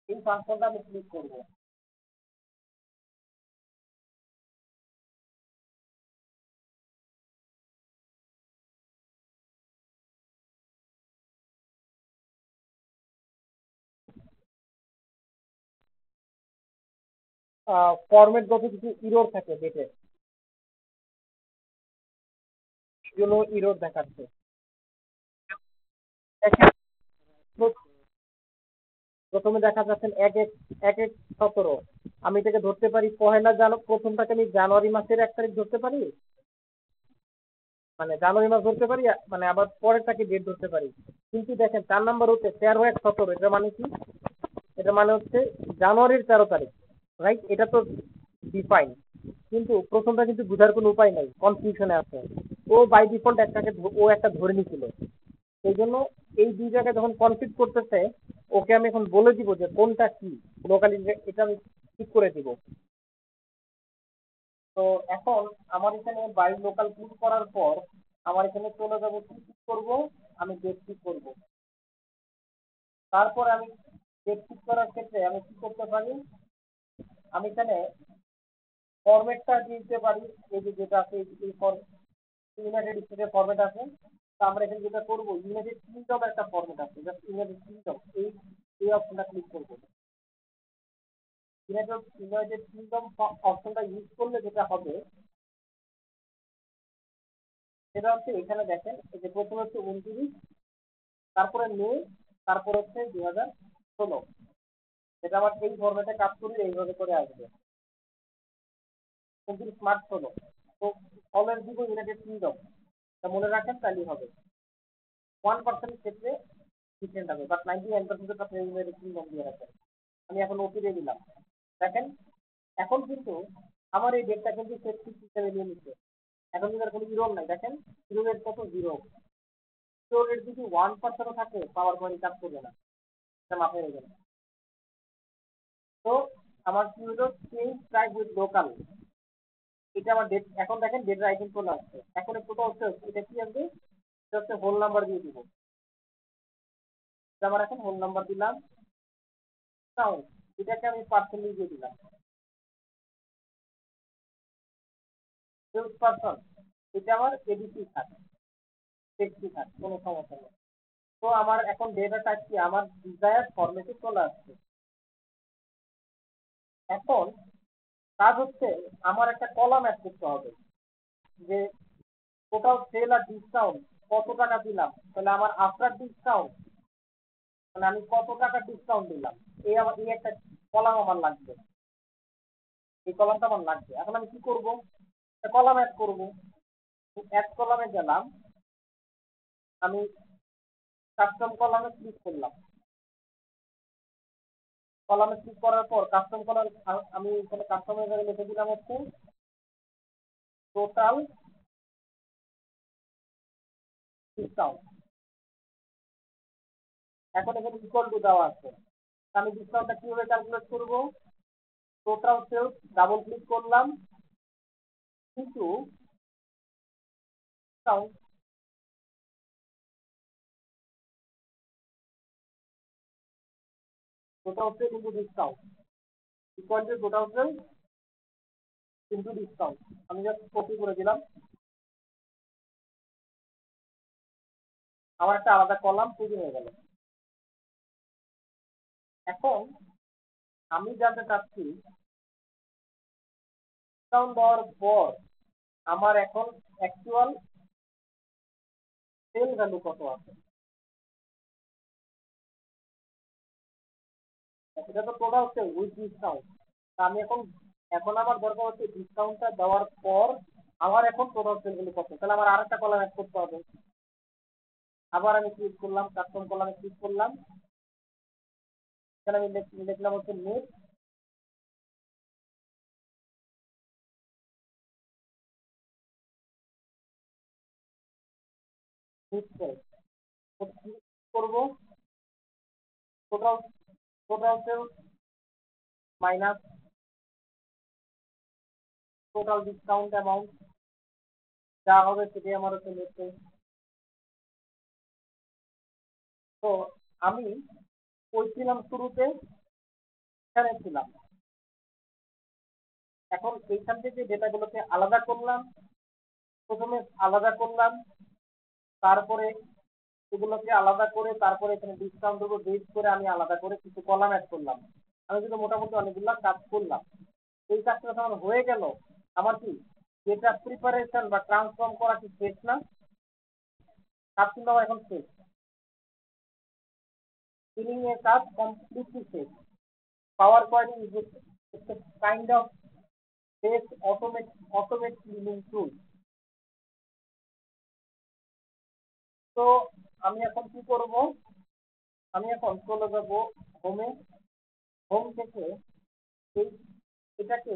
এই ফাংশনটা আমি ক্লিক করবো। ফরম্যাট গত কিছু ইরর থাকে ডেটে, এগুলো ইরর দেখাচ্ছে। প্রথমে দেখা যাচ্ছে 1/1/17, আমি এটাকে ধরতে পারি প্রথমটাকে আমি জানুয়ারি মাসের 1 তারিখ ধরতে পারি, মানে জানুয়ারি মাস ধরতে পারি, মানে আবার পরেরটাকে ডেট ধরতে পারি। কিন্তু দেখেন 4 নাম্বার হচ্ছে 13/1/17, এটা মানে কি, এটা মানে হচ্ছে জানুয়ারির 13 তারিখ, রাইট? এটা তো ডিফাইন, কিন্তু প্রথমটা কিন্তু বোঝার কোনো উপায় নাই, কনফিউশনে আছে। ও বাই ডিফল্ট একটা ধরে নিছিল, সেই জন্য এই দুই জায়গায় যখন কনফিগ করতেছে, ওকে আমি এখন বলে দিব যে কোনটা কি লোকালি, এটা আমি ঠিক করে দিব। তো এখন আমার এখানে বাই লোকাল ক্লিক করার পর আমার এখানে চলে যাবো, কি ক্লিক করবো, আমি ডেট ক্লিক করবো। তারপর আমি ডেট ক্লিক করার ক্ষেত্রে আমি কি করতে পারি, আমি এখানে ফরম্যাটটা দিতে পারি। এই যে যেটা আছে এই ইউনাইটেড স্টেটের ফরম্যাট আছে। তো আমরা এখানে যেটা করবো, ইউনাইটেড কিংডম একটা ফরম্যাট আছে, জাস্ট ইউনাইটেড কিংডম এই অপশনটা ক্লিক করবো। ইউনাইটেড কিংডম অপশনটা ইউজ করলে যেটা হবে সেটা হচ্ছে, এখানে দেখেন এই যে প্রথমে হচ্ছে 29, তারপরে মে, তারপর হচ্ছে 2016। এটা আবার এই ফরম্যাটে কাজ করলে এইভাবে করে আসবে 29 মার্চ 16। তো অলওয়েজ দিব ইউনাইটেড কিংডম, তা মনে রাখেন তাহলেই হবে। 1% ক্ষেত্রে ডিফারেন্ট হবে, বাট 99% আপনি ইউনাইটেড কিংডম দিয়ে রাখেন। আমি এখন ওকে দিয়ে দিলাম। দেখেন এখন কিন্তু আমার এই ডেটটা কিন্তু সেফটি হিসেবে নিয়ে নিচ্ছে। এখন কিন্তু আর কোনো ইরোর নাই, দেখেন জিরো রেট কত, জিরো। জিরো রেট যদি 1% থাকে পাওয়ার পয়েন্ট কাজ করবে না, এটা মাথায় রেখে। তো আমার কি হলো, চেঞ্জ টাইপ উইথ লোকাল, এটা আমার ডেট। এখন দেখেন ডেটের আইকন চলে আসছে। এখন টোটাল সেলস এটা কি আসবে, এটা হচ্ছে হোল নাম্বার দিয়ে দিব। আমার এখন হোল নাম্বার দিলাম, কাউন্ট এটাকে আমি পার্সেন্টেজ দিয়ে দিলাম। সেলস পারসন এটা আমার এডিসি থাকে, টেক্সি থাকে, কোনো সমস্যা নেই। তো আমার এখন ডেটা টাইপ কি আমার ডিজায়ার ফরম্যাটে চলে আসছে। এখন কাজ হচ্ছে আমার একটা কলাম অ্যাড করতে হবে, যে টোটাল সেল আর ডিসকাউন্ট কত টাকা দিলাম, তাহলে আমার আফটার ডিসকাউন্ট মানে আমি কত টাকা ডিসকাউন্ট দিলাম, এই একটা কলাম আমার লাগবে। এই কলামটা আমার লাগবে। এখন আমি কি করব, কলাম অ্যাড করব। অ্যাড কলামে গেলাম, আমি কাস্টম কলামে ক্লিক করলাম। কলামে ক্লিক করার পর কাস্টম কলাম আমি এখানে কাস্টমের জায়গায় লিখে দিলাম হচ্ছে টোটাল ডিসকাউন্ট। এখন এখানে ইকুয়াল টু দেওয়া আছে, আমি ডিসকাউন্টটা কিভাবে ক্যালকুলেট করব, টোটাল সেলস ডাবল ক্লিক করলাম, কিন্তু ডিসকাউন্ট টোটাল সেল কিন্তু discount equal to total sell কিন্তু ডিসকাউন্ট। আমি জাস্ট কপি করে দিলাম, আমার একটা আলাদা কলাম তৈরি হয়ে গেল। এখন আমি জানতে চাচ্ছি ডিসকাউন্ট দেওয়ার পর আমার এখন অ্যাকচুয়াল সেল ভ্যালু কত আছে। এটা তো টোটাল সেল উইথ ডিসকাউন্ট। আমি এখন এখন আমার দরকার হচ্ছে ডিসকাউন্টটা দেওয়ার পর আমার এখন টোটাল সেল ভ্যালু কত, তাহলে আমার আরেকটা কলাম অ্যাড করতে হবে। আবার আমি ক্লিক করলাম, কাস্টম কলামে ক্লিক করলাম, এখানে আমি লিখলাম হচ্ছে নেট, করবো total total sell minus total discount amount, যা হবে সেটাই আমার হচ্ছে নেট সেল। তো আমি ওই ছিলাম শুরুতে, এখানে ছিলাম। এখন এইখান থেকে ডেটাগুলোকে আলাদা করলাম, প্রথমে আলাদা করলাম, তারপরে এগুলোকে আলাদা করে তারপরে এখানে ডিসকাউন্ট উপর বেস করে আমি আলাদা করে কিছু কলাম অ্যাড করলাম। আমি কিন্তু মোটামুটি অনেকগুলো কাজ করলাম। এই কাজটা যখন হয়ে গেল, আমার কি ডেটা প্রিপারেশন বা ট্রান্সফর্ম করা কি শেষ না? কাজ কিন্তু আমার এখন শেষ, ফিলিং এর কাজ কমপ্লিটলি শেষ। Power point is kind of best automate cleaning tool. তো আমি এখন কি করব, আমি এখন চলে যাব হোমে। হোম থেকে এই এটাকে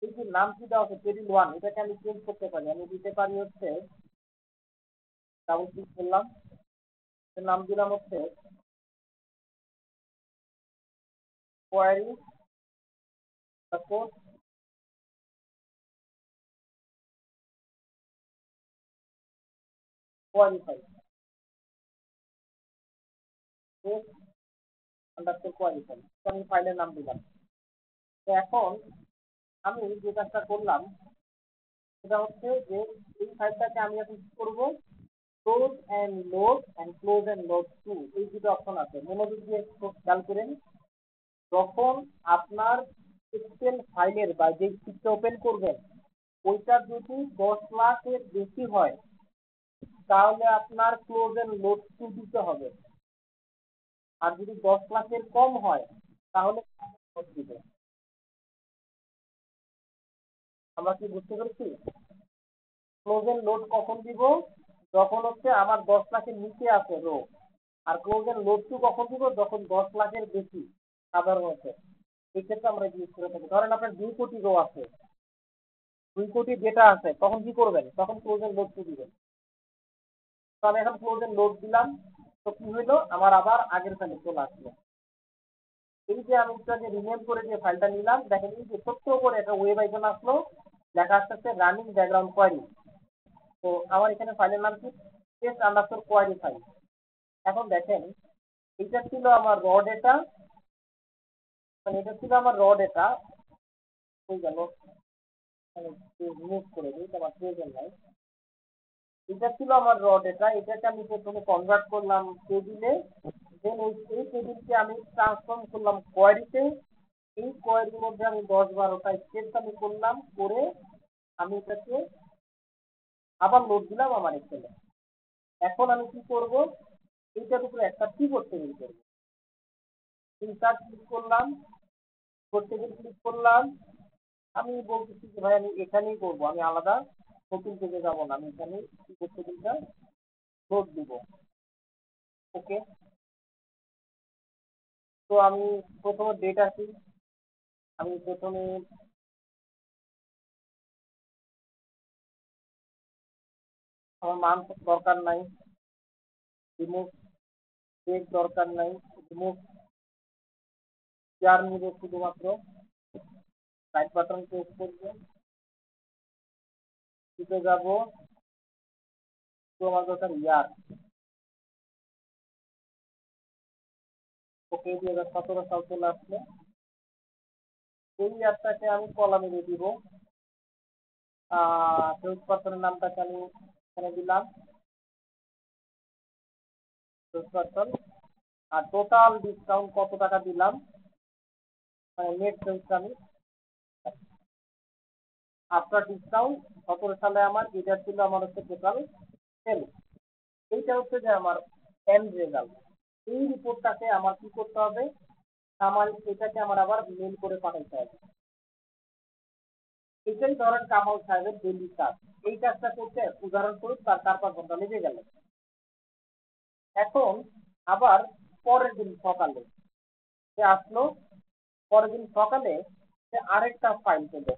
এই যে নাম কি দেওয়া আছে টেবিল 1, এটাকে আমি চেঞ্জ করতে পারি। আমি দিতে পারি হচ্ছে, ডাবল ক্লিক করলাম, নাম দিলাম হচ্ছে query support query file, test underscore query file, আমি ফাইলের নাম দিলাম। তো এখন আমি যে কাজটা করলাম সেটা হচ্ছে যে এই ফাইলটাকে আমি এখন কি করবো, close and load and close and load to, এই দুটো অপশন আছে, মনোযোগ দিয়ে খেয়াল করেন। যখন আপনার এক্সেল ফাইলের বা যে শীটটা ওপেন করবেন ওইটা যদি 10 লাখের বেশি হয় তাহলে আপনার ক্লোজ এন্ড লোড টু দিতে হবে, আর যদি 10 লাখের কম হয় তাহলে দিবে। আমরা কি বুঝতে পেরেছি? ক্লোজ এন্ড লোড কখন দিব, যখন হচ্ছে আমার 10 লাখের নিচে আছে রো, আর ক্লোজ এন্ড লোড টু কখন দিব, যখন 10 লাখের বেশি সাধারণত। এই ক্ষেত্রে আমরা ইউজ করে থাকি। ধরেন আপনার 2 কোটি রো আছে, 2 কোটি ডেটা আছে, তখন কি করবেন, তখন ক্লোজ এন্ড লোড টু দিবেন। তো আমি এখন ক্লোজ এন্ড লোড দিলাম, তো কি হইলো, আমার আবার আগের ফাইলে চলে আসলো। এই যে আমি যে রিনেম করে যে ফাইলটা নিলাম, দেখেন এই যে ছোট্ট করে একটা ওয়েব আইকন আসলো, লেখা আসতেছে রানিং ব্যাকগ্রাউন্ড কোয়ারি। তো আমার এখানে ফাইলের নাম কি, টেস্ট আন্ডারস্কোর কোয়ারি ফাইল। এখন দেখেন এটা ছিল আমার র ডেটা, মানে এটা ছিল আমার র ডেটা, হয়ে গেল, রিমুভ করে দিই, আমার প্রয়োজন নাই। এটা ছিল আমার র ডেটা, এটাকে আমি প্রথমে কনভার্ট করলাম টেবিলে, দেন এই টেবিলকে আমি ট্রান্সফর্ম করলাম কোয়ারিতে। এই কোয়ারির মধ্যে আমি 10-12টা স্টেপস আমি করলাম, করে আমি এটাকে আবার লোড দিলাম আমার এক্সেলে। এখন আমি কি করব, এইটার উপরে একটা পিভট টেবিল করবো। ইনসার্ট ক্লিক করলাম, পিভট টেবিল ক্লিক করলাম। আমি বলতেছি যে ভাই আমি এখানেই করবো, আমি আলাদা নতুন পেজে যাবো না, আমি এখানেই পিভট টেবিলটা লোড দিব। ওকে, তো আমি প্রথমে ডেট আসি, আমি প্রথমে আমার মান দরকার নাই, রিমুভ ডেট দরকার নাই, রিমুভ ইয়ার নিব শুধুমাত্র, রাইট বাটন প্রেস করবো, শিখে যাবো, তো আমার দরকার ইয়ার। ওকে, 2017 সাল চলে আসলে এই ইয়ারটাকে আমি কলামে দিয়ে দিব, সেলস পার্সনের নামটাকে আমি এখানে দিলাম সেলস পার্সন, আর টোটাল ডিসকাউন্ট কত টাকা দিলাম, মানে নেট সেলস আমি আফটার ডিসকাউন্ট 17 সালে আমার যেটা ছিল আমার হচ্ছে টোটাল সেল। এইটা হচ্ছে যে আমার এন্ড রেজাল্ট। এই রিপোর্টটাকে আমার কি করতে হবে, আমার এটাকে আমার আবার মেল করে পাঠাইতে হবে। এটাই ধরেন কামাল সাহেবের ডেইলি কাজ। এই কাজটা করতে উদাহরণস্বরূপ তার 4-5 ঘন্টা লেগে গেল। এখন আবার পরের দিন সকালে সে আসলো, পরের দিন সকালে সে আরেকটা ফাইল পেল,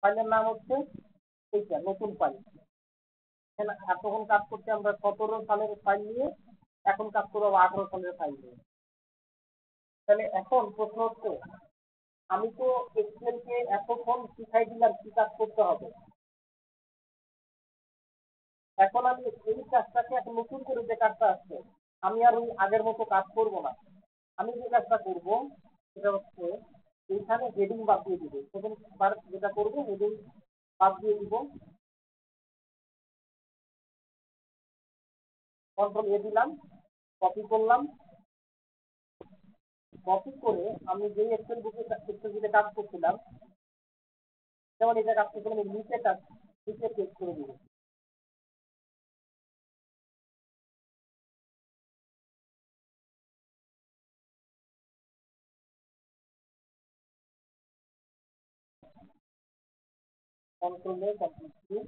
ফাইলের নাম হচ্ছে এইটা নতুন ফাইল। এতক্ষণ কাজ করতে আমরা 17 সালের ফাইল নিয়ে, এখন কাজ করবো 18 সালের ফাইল নিয়ে। তাহলে এখন প্রশ্ন হচ্ছে, আমি তো এক্সেলকে এতক্ষণ শিখাই দিলাম কি কাজ করতে হবে, এখন আমি এই কাজটাকে এখন নতুন করে যে কাজটা আসছে আমি আর ওই আগের মতো কাজ করব না। আমি যে কাজটা করব সেটা হচ্ছে এইখানে হেডিং বাদ দিয়ে দিব, সেকেন্ড বার যেটা করবো হেডিং বাদ দিয়ে দিব, কন্ট্রোল এ দিলাম, কপি করলাম, কপি করে আমি যেই এক্সেল বুকে কাজ করছিলাম, যেমন এটা কাজ করছিলাম নিচে কাজ, নিচে পেস্ট করে দিব। কন্ট্রোল এ, কন্ট্রোল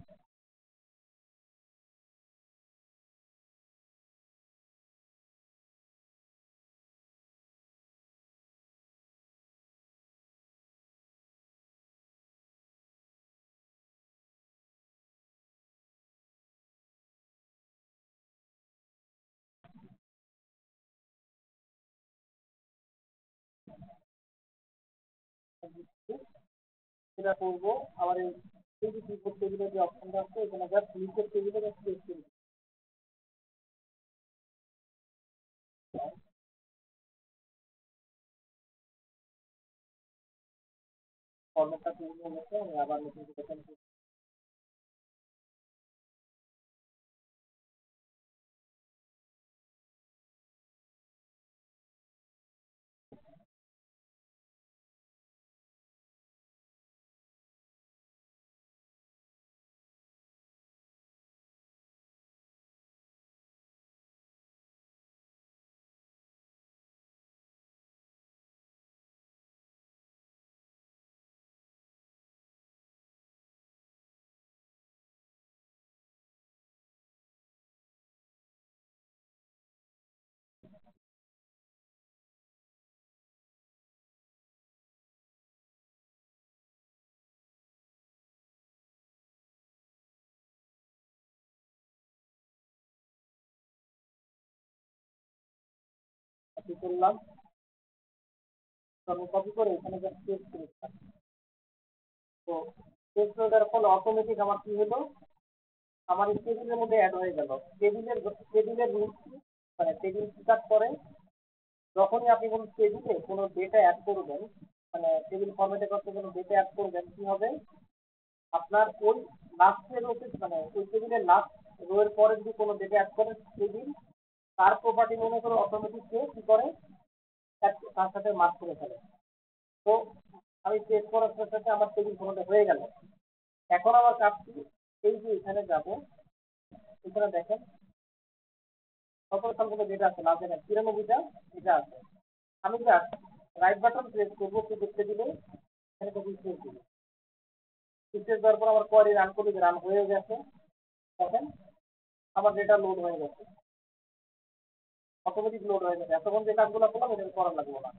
সেটা করবো। আবার এই এই যে রিপোর্ট টেবিলের যে অপশনটা আছে এখানে জাস্ট রিপোর্ট টেবিলে জাস্ট পেস্ট করে ফরম্যাটটা চেঞ্জ হয়ে গেছে। আমি আবার নতুন করে কপি করলাম, আমি কপি করে এখানে জাস্ট পেস্ট করে দিলাম। তো পেস্ট করে দেওয়ার ফলে অটোমেটিক আমার কি হলো, আমার এই টেবিলের মধ্যে অ্যাড হয়ে গেল। টেবিলের রুলস মানে টেবিল কি কাজ করে, যখনই আপনি কোনো টেবিলে কোনো ডেটা অ্যাড করবেন, মানে টেবিল ফরম্যাটে করতে কোনো ডেটা অ্যাড করবেন, কি হবে আপনার ওই লাস্টের রোতে মানে ওই টেবিলের লাস্ট রো এর পরে যদি কোনো ডেটা অ্যাড করেন টেবিল তার প্রপার্টি মনে করে অটোমেটিক সে কি করে তার সাথে মার্ক করে ফেলে। তো আমি চেক করার সাথে সাথে আমার টেবিল ফরম্যাটে হয়ে গেল। এখন আমার কাজটি এই যে এখানে যাব, এখানে দেখেন কত সংখ্যক ডেটা আছে, লাস্ট দেখেন 93টা ডেটা আছে। আমি জাস্ট রাইট বাটন প্রেস করবো, কি দেখতে দিলে এখানে কপি পেস্ট দিবে। পেস্ট দেওয়ার পর আমার কোয়ারি রান করলে রান হয়ে গেছে। দেখেন আমার ডেটা লোড হয়ে গেছে, অটোমেটিক লোড হয়ে গেছে। এতক্ষণ যে কাজগুলো করলাম এটা করার লাগবে না।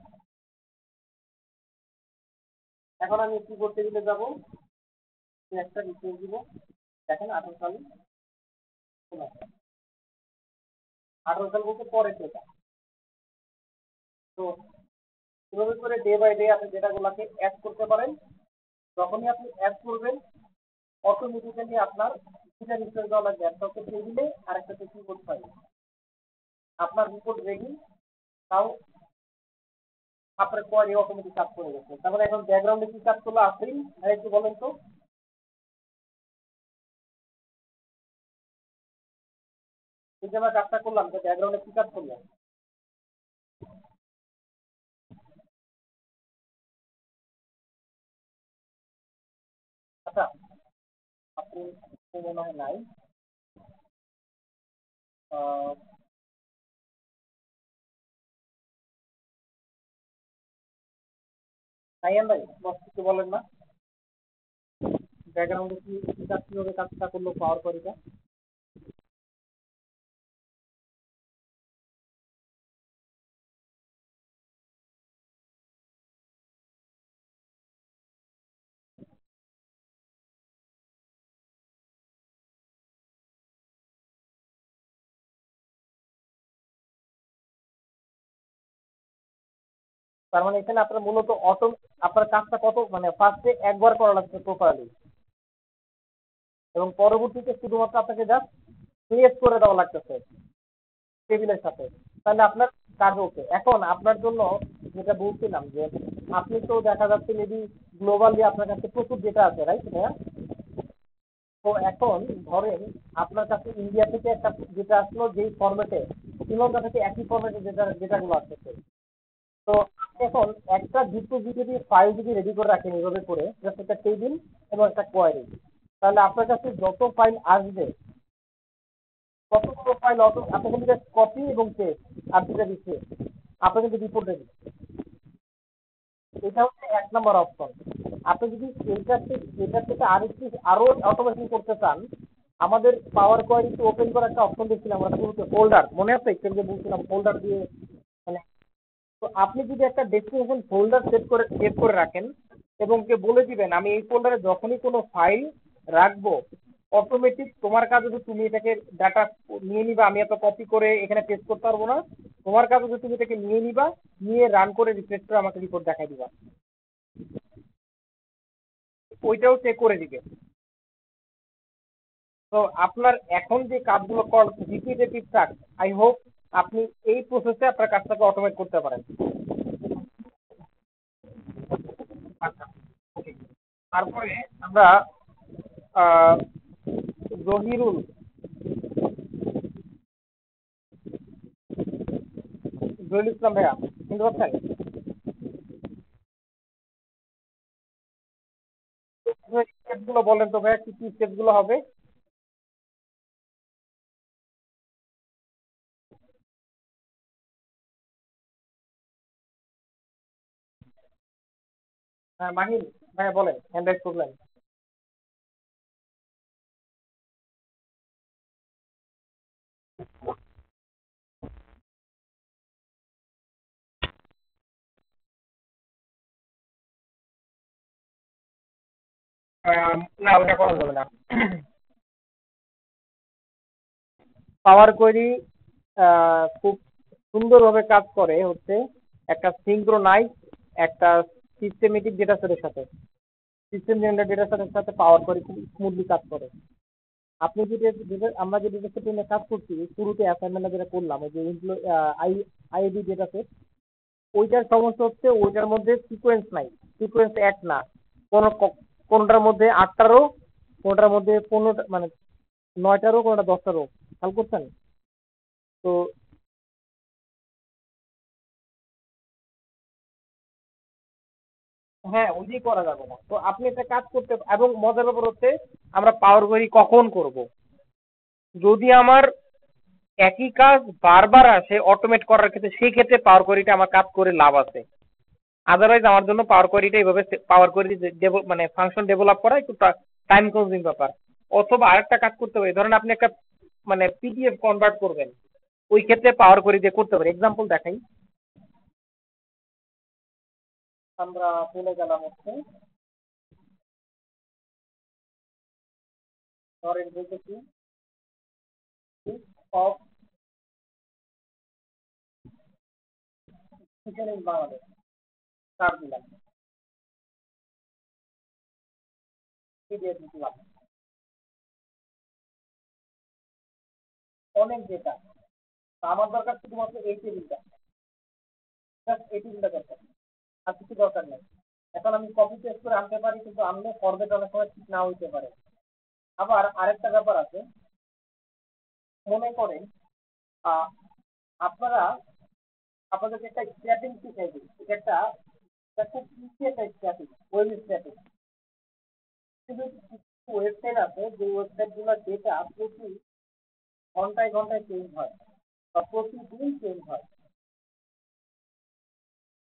এখন আমি কি করতে গেলে যাবো, একটা রিফ্রেশ দিব। দেখেন 18 সাল, 18 সাল বলতে পরের ডেটা। তো এভাবে করে ডে বাই ডে আপনি ডেটাগুলোকে অ্যাড করতে পারেন। যখনই আপনি অ্যাড করবেন অটোমেটিক্যালি আপনার দুটা রিফ্রেশ দেওয়া লাগবে, একটা হচ্ছে টেবিলে আর একটা হচ্ছে রিপোর্ট ফাইলে। আপনার রিপোর্ট রেডি, তাও আপনার কোয়ারি অটোমেটিক কাজ করে গেছে। তারপরে এখন ব্যাকগ্রাউন্ডে কি কাজ করলো আপনি একটু বলেন তো। এই যে আমরা কাজটা করলাম, যে ব্যাকগ্রাউন্ডে কি কাজ করলাম, আচ্ছা আপনি মনে হয় নাই নাইয়ান ভাই, বস কিছু বলেন না, ব্যাকগ্রাউন্ডে কি কি কাজ কিভাবে কাজটা করলো পাওয়ার কোয়ারিটা। তার মানে এখানে আপনার মূলত অটো আপনার কাজটা কত মানে ফার্স্টে একবার করা লাগছে প্রপারলি, এবং পরবর্তীতে শুধুমাত্র আপনাকে জাস্ট ক্রিয়েট করে দেওয়া লাগতেছে টেবিলের সাথে। তাহলে আপনার কাজ ওকে। এখন আপনার জন্য যেটা বলছিলাম যে আপনি তো দেখা যাচ্ছে মেবি গ্লোবালি আপনার কাছে প্রচুর ডেটা আছে, রাইট ভাইয়া? তো এখন ধরেন আপনার কাছে ইন্ডিয়া থেকে একটা ডেটা আসলো যেই ফরম্যাটে, শ্রীলঙ্কা থেকে একই ফরম্যাটে ডেটাগুলো আসতেছে। তো এখন একটা দুটো যদি ফাইল যদি রেডি করে রাখেন এভাবে করে, জাস্ট একটা টেবিল এবং একটা কোয়ারি, তাহলে আপনার কাছে যত ফাইল আসবে কতগুলো ফাইল অটো আপনি কিন্তু জাস্ট কপি এবং পেস্ট আর দুটা দিচ্ছে আপনি কিন্তু রিপোর্ট দেবেন। এটা হচ্ছে 1 নম্বর অপশন। আপনি যদি এটার থেকে আরো অটোমেশন করতে চান, আমাদের পাওয়ার কোয়ারি ওপেন করার একটা অপশন দেখছিলাম, আমরা শুরুতে ফোল্ডার মনে আছে একটু যে বলছিলাম ফোল্ডার দিয়ে মানে। তো আপনি যদি একটা ডেস্টিনেশন ফোল্ডার সেভ করে রাখেন এবং কে বলে দিবেন আমি এই ফোল্ডারে যখনই কোনো ফাইল রাখবো অটোমেটিক তোমার কাজ হচ্ছে তুমি এটাকে ডাটা নিয়ে নিবা, আমি এত কপি করে এখানে পেস্ট করতে পারবো না, তোমার কাজ হচ্ছে তুমি এটাকে নিয়ে নিবা, নিয়ে রান করে রিফ্রেশ করে আমাকে রিপোর্ট দেখাই দিবা, ওইটাও চেক করে দিবে। তো আপনার এখন যে কাজগুলো রিপিটেটিভ টাস্ক, আই হোপ আপনি এই প্রসেসে আপনার কাজটাকে অটোমেট করতে পারেন। আচ্ছা, ওকে। তারপরে আমরা জহিরুল জহিরুল ইসলাম ভাইয়া শুনতে পাচ্ছেন? স্টেপ গুলো বলেন তো ভাইয়া, কি কি স্টেপ গুলো হবে? হ্যাঁ মাহিন ভাইয়া বলেন, হ্যান্ড রাইজ করলেন। না ওটা করা যাবে না। পাওয়ার কোয়েরি খুব সুন্দরভাবে কাজ করে হচ্ছে একটা সিঙ্ক্রোনাইজ একটা সিস্টেমেটিক ডেটা সেটের সাথে। সিস্টেম জেনারেটেড ডেটা সেটের সাথে পাওয়ার কোয়েরি খুব স্মুথলি কাজ করে। আপনি আমরা যে ডেটা সেট নিয়ে কাজ করছি, শুরুতে অ্যাসাইনমেন্টে যেটা করলাম ওই যে আইডি ডেটা সেট, ওইটার সমস্যা হচ্ছে ওইটার মধ্যে সিকোয়েন্স নাই, সিকোয়েন্স এক না। কোনোটার মধ্যে 8টারও, কোনোটার মধ্যে 15টা, মানে 9টারও, কোনোটা 10টারও। খেয়াল করছেন? তো হ্যাঁ ওইটাই করা যাবে না। তো আপনি একটা কাজ করতে, এবং মজার ব্যাপার হচ্ছে আমরা পাওয়ার কোয়েরি কখন করব, যদি আমার একই কাজ বারবার আসে অটোমেট করার ক্ষেত্রে, সেই ক্ষেত্রে পাওয়ার কোয়েরিটা আমার কাজ করে লাভ আছে। আদারওয়াইজ আমার জন্য পাওয়ার কোয়েরিটা এইভাবে পাওয়ার কোয়েরি মানে ফাংশন ডেভেলপ করা একটু টাইম কনজিউমিং ব্যাপার। অথবা আরেকটা কাজ করতে পারি, ধরেন আপনি একটা মানে পিডিএফ কনভার্ট করবেন, ওই ক্ষেত্রে পাওয়ার কোয়েরি দিয়ে করতে পারি। এক্সাম্পল দেখাই, আমরা চলে গেলাম হচ্ছে, ধরেন বলতেছি অফ কিচেন ইন বাংলাদেশ, চার দিলাম, পিডিএফ দিলাম, অনেক ডেটা। আমার দরকার শুধুমাত্র এই টেবিলটা, জাস্ট এই টেবিলটা দরকার, আর কিছু দরকার নেই। এখন আমি কপি পেস্ট করে আনতে পারি, কিন্তু আনলে ফরম্যাট অনেক সময় ঠিক না হইতে পারে। আবার আরেকটা ব্যাপার আছে, মনে করেন আহ, আপনারা আপনাদেরকে একটা স্ট্র্যাটিং শিখাই দিই, এটা একটা, এটা খুব ইজি একটা স্ট্র্যাটিং, ওয়েব স্ট্র্যাটিং। কিন্তু কিছু ওয়েবসাইট আছে যে ওয়েবসাইট গুলোর ডেটা প্রতি ঘন্টায় ঘন্টায় চেঞ্জ হয় বা প্রতিদিন চেঞ্জ হয়,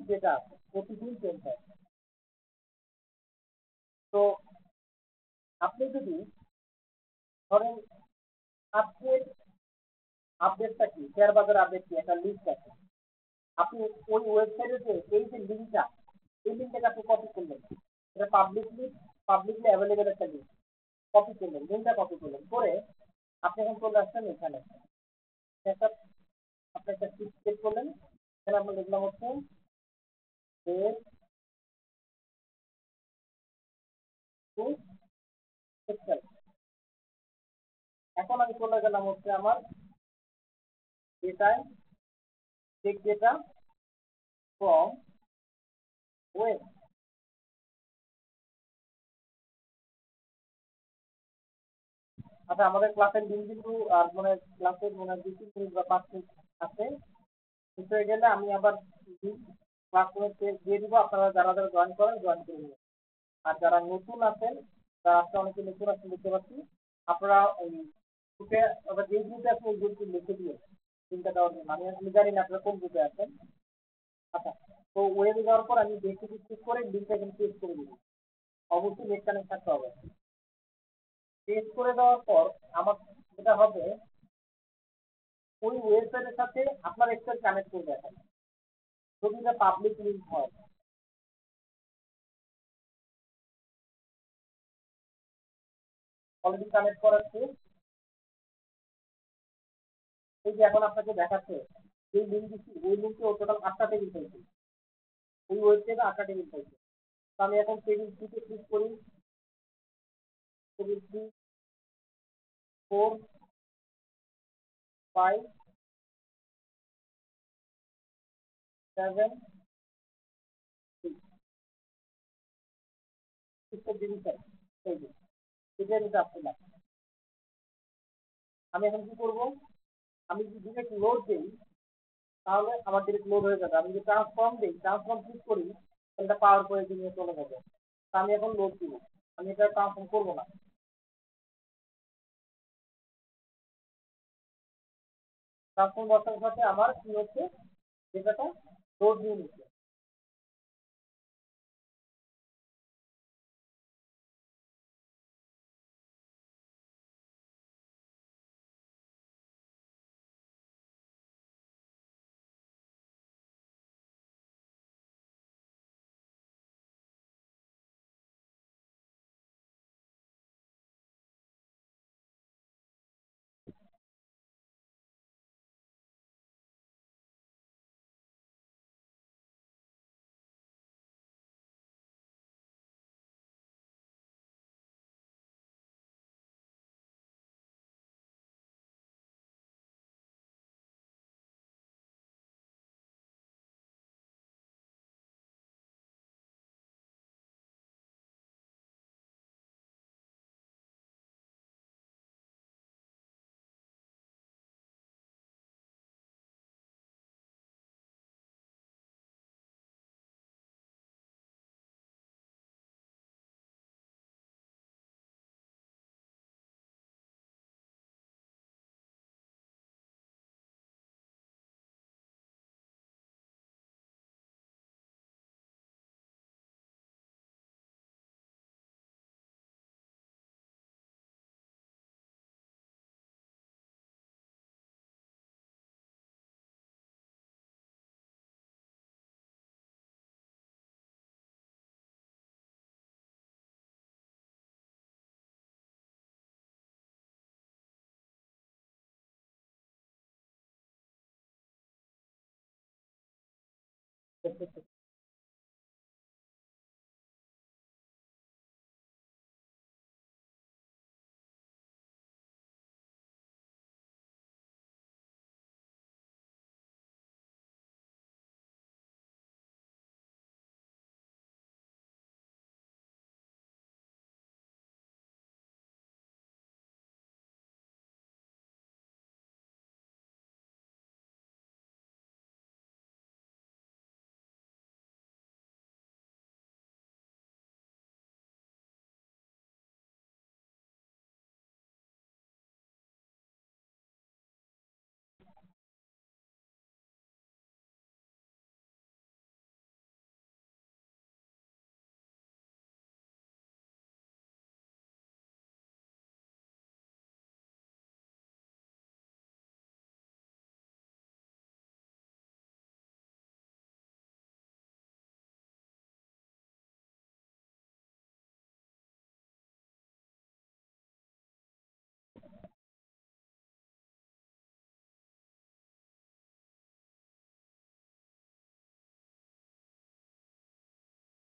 যেটা আছে প্রতিদিন চেঞ্জ হয়। তো আপনি যদি ধরেন আজকের আপডেটটা কি, শেয়ার বাজার আপডেট কি, একটা লিস্ট আছে, আপনি ওই ওয়েবসাইটে যে এই যে লিঙ্কটা, এই লিঙ্কটাকে আপনি কপি করলেন, এটা পাবলিকলি অ্যাভেলেবেল একটা লিঙ্ক, কপি করলেন, লিঙ্কটা কপি করলেন করে আপনি এখন চলে আসছেন এখানে, একটা আপনি একটা সিট চেক করলেন, এখানে আপনি লিখলাম হচ্ছে এক্সেল। এখন আমি চলে গেলাম হচ্ছে আমার ডেটায়, চেক ডেটা ফ্রম ওয়েব। আচ্ছা আমাদের ক্লাসের লিঙ্ক কিন্তু আর মানে ক্লাসের মানে 2-3 মিনিট বা 5 মিনিট আছে, শেষ হয়ে গেলে আমি আবার ক্লাসরুমে দিয়ে দিব, আপনারা যারা যারা জয়েন করেন জয়েন করে নেবেন। আর যারা নতুন আছেন, যারা আজকে অনেকে নতুন আছেন দেখতে পাচ্ছি, আপনারা ওই গ্রুপে, আবার যে গ্রুপে আছেন ওই গ্রুপে লিখে দিয়ে চিন্তা দেওয়ার জন্য, আমি আসলে জানি না আপনারা কোন গ্রুপে আছেন। আচ্ছা, তো ওয়েবে যাওয়ার পর আমি বেশি ক্লিক করে লিঙ্কটা এখানে পেস্ট করে দিব, অবশ্যই নেট কানেক্ট থাকতে হবে। পেস্ট করে দেওয়ার পর আমার যেটা হবে, ওই ওয়েবসাইটের সাথে আপনার এক্সেল কানেক্ট করে দেখান, যদি এটা পাবলিক লিঙ্ক হয়। অলরেডি কানেক্ট করাচ্ছে, এই যে এখন আপনাকে দেখাচ্ছে যে লিঙ্ক দিচ্ছি, ওই লিঙ্কে ও টোটাল 8টা টেবিল পেয়েছে, ওই ওয়েবসাইটে 8টা টেবিল পেয়েছে। তো আমি এখন টেবিল 2 তে ক্লিক করি, টেবিল 2 4 5 7 ডিভিশন এই যে এটা নিতে আসছে না। আমি এখন কি করবো, আমি যদি ডিরেক্ট লোড দিই তাহলে আমার ডিরেক্ট লোড হয়ে যাবে। আমি যদি ট্রান্সফর্ম দিই, ট্রান্সফর্ম ক্লিক করি, এটা পাওয়ার করে নিয়ে চলে যাবে। আমি এখন লোড দিব, আমি এটা ট্রান্সফর্ম করবো না। ট্রান্সফর্ম বসার সাথে আমার কি হচ্ছে, ডেটাটা লোড নিয়ে নিচ্ছে।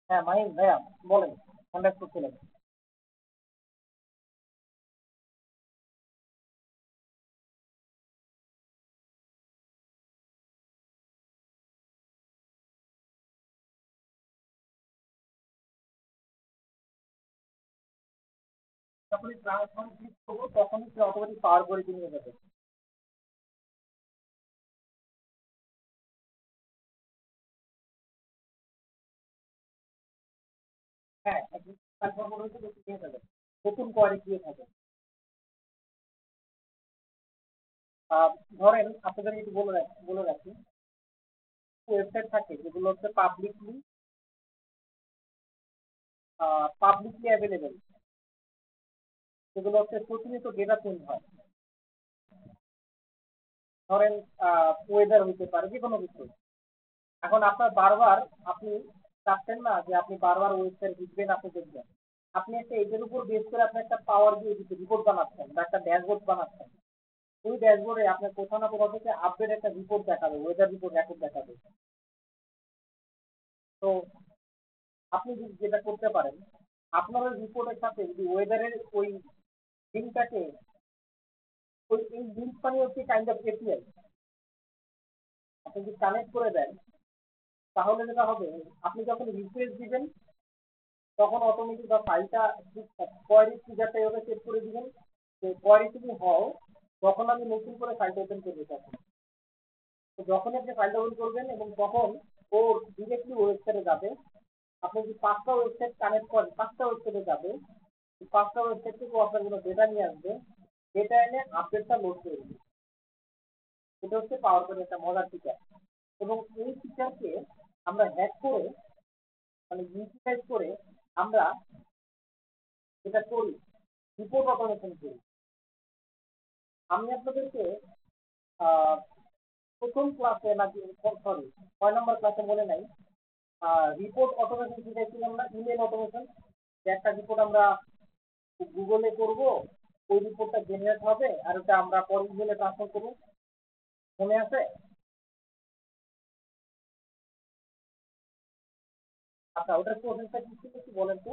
হ্যাঁ মাহিন ভাইয়া, বলেন, কন্ট্যাক্ট করছিলেন। যখনই ট্রান্সফর্ম ক্লিক করবো তখনই সে অটোমেটিক পাওয়ার করে নিয়ে যাবে। হ্যাঁ, ট্রান্সফর্ম হচ্ছে নিয়ে যাবে, নতুন কোয়ারি দিয়ে থাকে। ধরেন আপনাদের একটু বলে রাখি, ওয়েবসাইট থাকে যেগুলো হচ্ছে পাবলিকলি অ্যাভেলেবেল, সেগুলো হচ্ছে প্রতিনিয়ত ডেটা চেঞ্জ হয়। ধরেন ওয়েদার হইতে পারে, যে কোনো কিছু। এখন আপনার বারবার আপনি চাচ্ছেন না যে আপনি বারবার ওয়েবসাইট ঢুকবেন, আপনি দেখবেন। আপনি একটা এটার উপর বেস করে আপনি একটা পাওয়ার দিয়ে রিপোর্ট বানাচ্ছেন বা একটা ড্যাশবোর্ড বানাচ্ছেন। ওই ড্যাশবোর্ডে আপনার কোথাও না কোথাও থেকে আপডেট একটা রিপোর্ট দেখাবে, ওয়েদার রিপোর্ট রেকর্ড দেখাবে। তো আপনি যদি যেটা করতে পারেন, আপনার ওই রিপোর্টের সাথে যদি ওয়েদারের ওই লিঙ্কটাকে ওই এই লিঙ্ক মানে হচ্ছে কাইন্ড অফ এপিআই। আপনি যদি কানেক্ট করে দেন তাহলে যেটা হবে, আপনি যখন রিফ্রেশ দিবেন তখন অটোমেটিক বা ফাইলটা কোয়ারি ট্রিগারটা এভাবে সেট করে দিবেন যে কোয়ারি তুমি হও, তখন আমি নতুন করে ফাইলটা ওপেন করবো। তখন তো যখন আপনি ফাইলটা ওপেন করবেন এবং তখন ও ডিরেক্টলি ওয়েবসাইটে যাবে। আপনি যদি 5টা ওয়েবসাইট কানেক্ট করেন, 5টা ওয়েবসাইটে যাবে, 5টা ওয়েবসাইট থেকে আপনার কোনো ডেটা নিয়ে আসবে, ডেটা এনে আপডেটটা লোড করে দিবে। এটা হচ্ছে পাওয়ার পয়েন্টের একটা মজার ফিচার। এবং এই ফিচারকে আমরা হ্যাক করে, মানে ইউটিলাইজ করে আমরা যেটা করি, রিপোর্ট অটোমেশন করি। আমি আপনাদেরকে আহ, প্রথম ক্লাসে নাকি, সরি 6 নম্বর ক্লাসে মনে নাই, রিপোর্ট অটোমেশন শিখাইছিলাম না, ইমেল অটোমেশন। যে একটা রিপোর্ট আমরা গুগলে করব, ওই রিপোর্টটা জেনারেট হবে আর ওটা আমরা পরে ইমেলে ট্রান্সফার করবো, মনে আছে? আচ্ছা, ওটার প্রসেসটা কি ছিল একটু বলেন তো।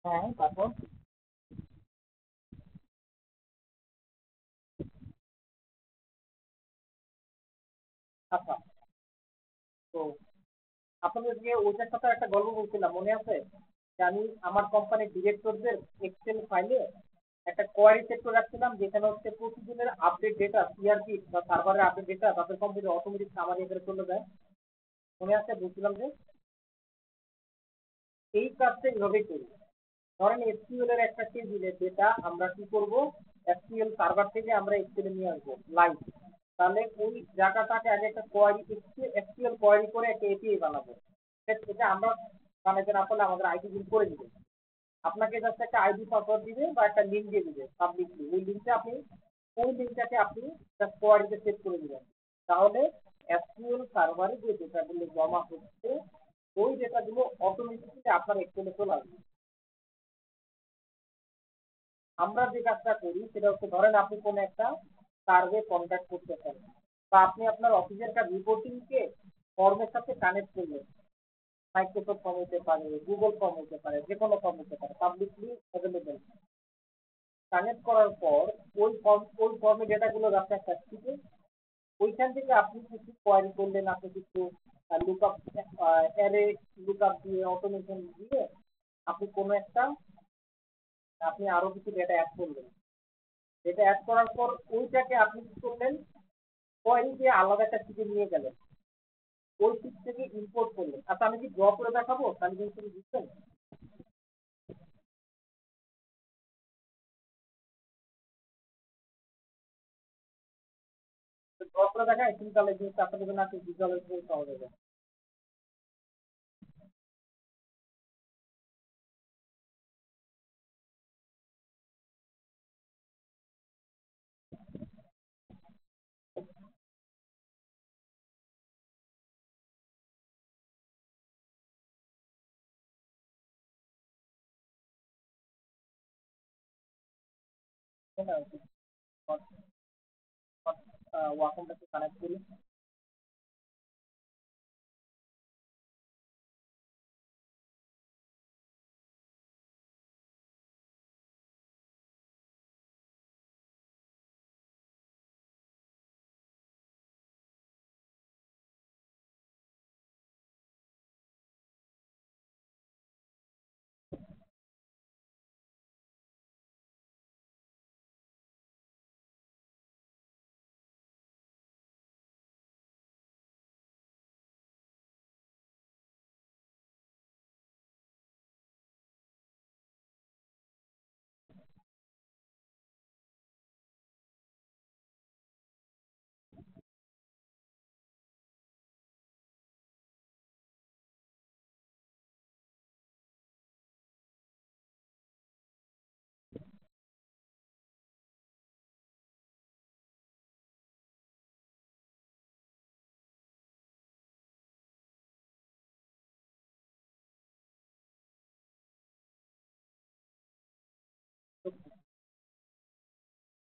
হ্যাঁ, তারপর? আচ্ছা, তো আপনাদেরকে ওইটার সাথে একটা গল্প বলছিলাম, মনে আছে? যে আমি আমার কোম্পানির ডিরেক্টরদের এক্সেল ফাইলে একটা কোয়ারি সেট করে রাখছিলাম, যেখানে হচ্ছে প্রতিদিনের আপডেট ডেটা, সিআরপি বা সার্ভারের আপডেট ডেটা তাদের কম্পিউটার অটোমেটিক সামারি করে চলে যায়। মনে আছে বলছিলাম যে এই কাজটা এইভাবেই করি। ধরেন এসকিউএল এর একটা টেবিলের ডেটা আমরা কি করব, এসকিউএল সার্ভার থেকে আমরা এক্সেলে নিয়ে আসবো লাইভ। তাহলে ওই জায়গাটাকে আগে একটা কোয়ারি, এসকিউএল কোয়ারি করে একটা এপিআই বানাবো। এটা আমরা বানাতে না পারলে আমাদের আইটি বিল করে দিবে। আপনাকে জাস্ট একটা আইডি পাসওয়ার্ড দিবে বা একটা লিঙ্ক দিয়ে দিবে পাবলিকলি। ওই লিঙ্কটা আপনি, ওই লিঙ্কটাকে আপনি জাস্ট কোয়ারিতে সেট করে দিবেন। তাহলে এসকিউএল সার্ভারে যে ডেটাগুলো জমা হচ্ছে, ওই ডেটাগুলো অটোমেটিক্যালি আপনার এক্সেলে চলে আসবে। আমরা যে কাজটা করি সেটা হচ্ছে, ধরেন আপনি কোনো একটা সার্ভে কন্ডাক্ট করতেছেন বা আপনি আপনার অফিসের একটা রিপোর্টিং কে ফর্মের সাথে কানেক্ট করলেন। মাইক্রোসফট ফর্ম হতে পারে, গুগল ফর্ম হতে পারে, যে কোনো ফর্ম হতে পারে, পাবলিকলি অ্যাভেলেবেল। কানেক্ট করার পর ওই ফর্মে ডেটাগুলো রাখতে একটা শিখে, ওইখান থেকে আপনি কিছু কোয়ারি করলেন, আপনি কিছু লুকআপ, অ্যারে লুকআপ দিয়ে অটোমেশন দিয়ে আপনি কোনো একটা, আপনি আরো কিছু ডেটা অ্যাড করলেন। ডেটা অ্যাড করার পর ওইটাকে আপনি কি করলেন, কোয়ারি দিয়ে আলাদা একটা শিটে নিয়ে গেলেন, ওই শিট থেকে ইম্পোর্ট করলেন। আচ্ছা, আমি কি ড্র করে দেখাবো তাহলে কিন্তু তুমি বুঝছেন? ড্র করে দেখায় তুমি, তাহলে জিনিসটা আপনাদের জন্য একটু ভিজুয়ালাইজ করে সহজ হবে। ওয়াকমটাকে কানেক্ট করি।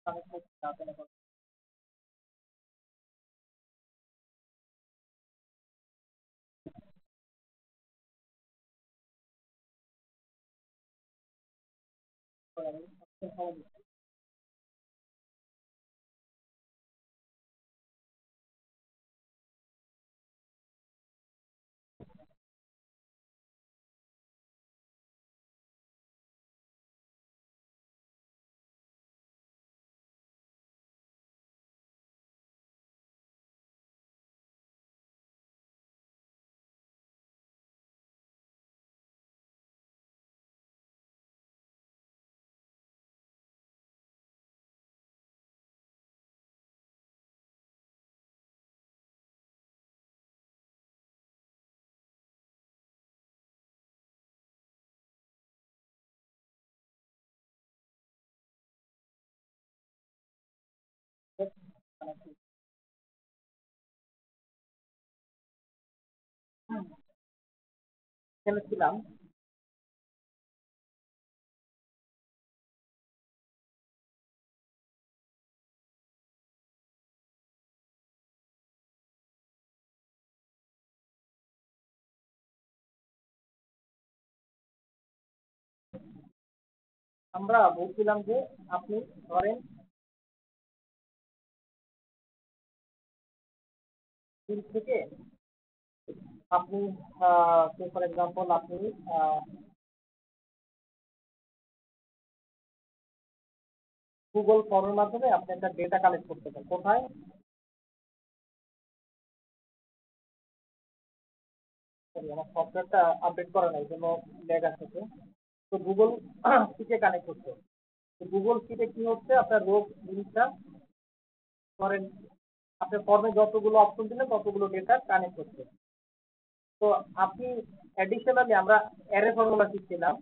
কানেক্ট করতে ছিলাম। আমরা বলছিলাম যে আপনি ধরেন স্কুল থেকে আপনি ফর এক্সাম্পল আপনি গুগল ফর্মের মাধ্যমে আপনি একটা ডেটা কালেক্ট করতে চান কোথায়? সরি আমার সফটওয়্যারটা আপডেট করা নাই, জন্য ল্যাগ আসছে। তো গুগল শিটে কানেক্ট করতে, তো গুগল শিটে কি হচ্ছে আপনার রোগ জিনিসটা ধরেন আপনার ফর্মে যতগুলো অপশন দিলে ততগুলো ডেটা কানেক্ট হচ্ছে। তো আপনি অ্যাডিশনালি আমরা অ্যারে ফর্মুলা শিখছিলাম।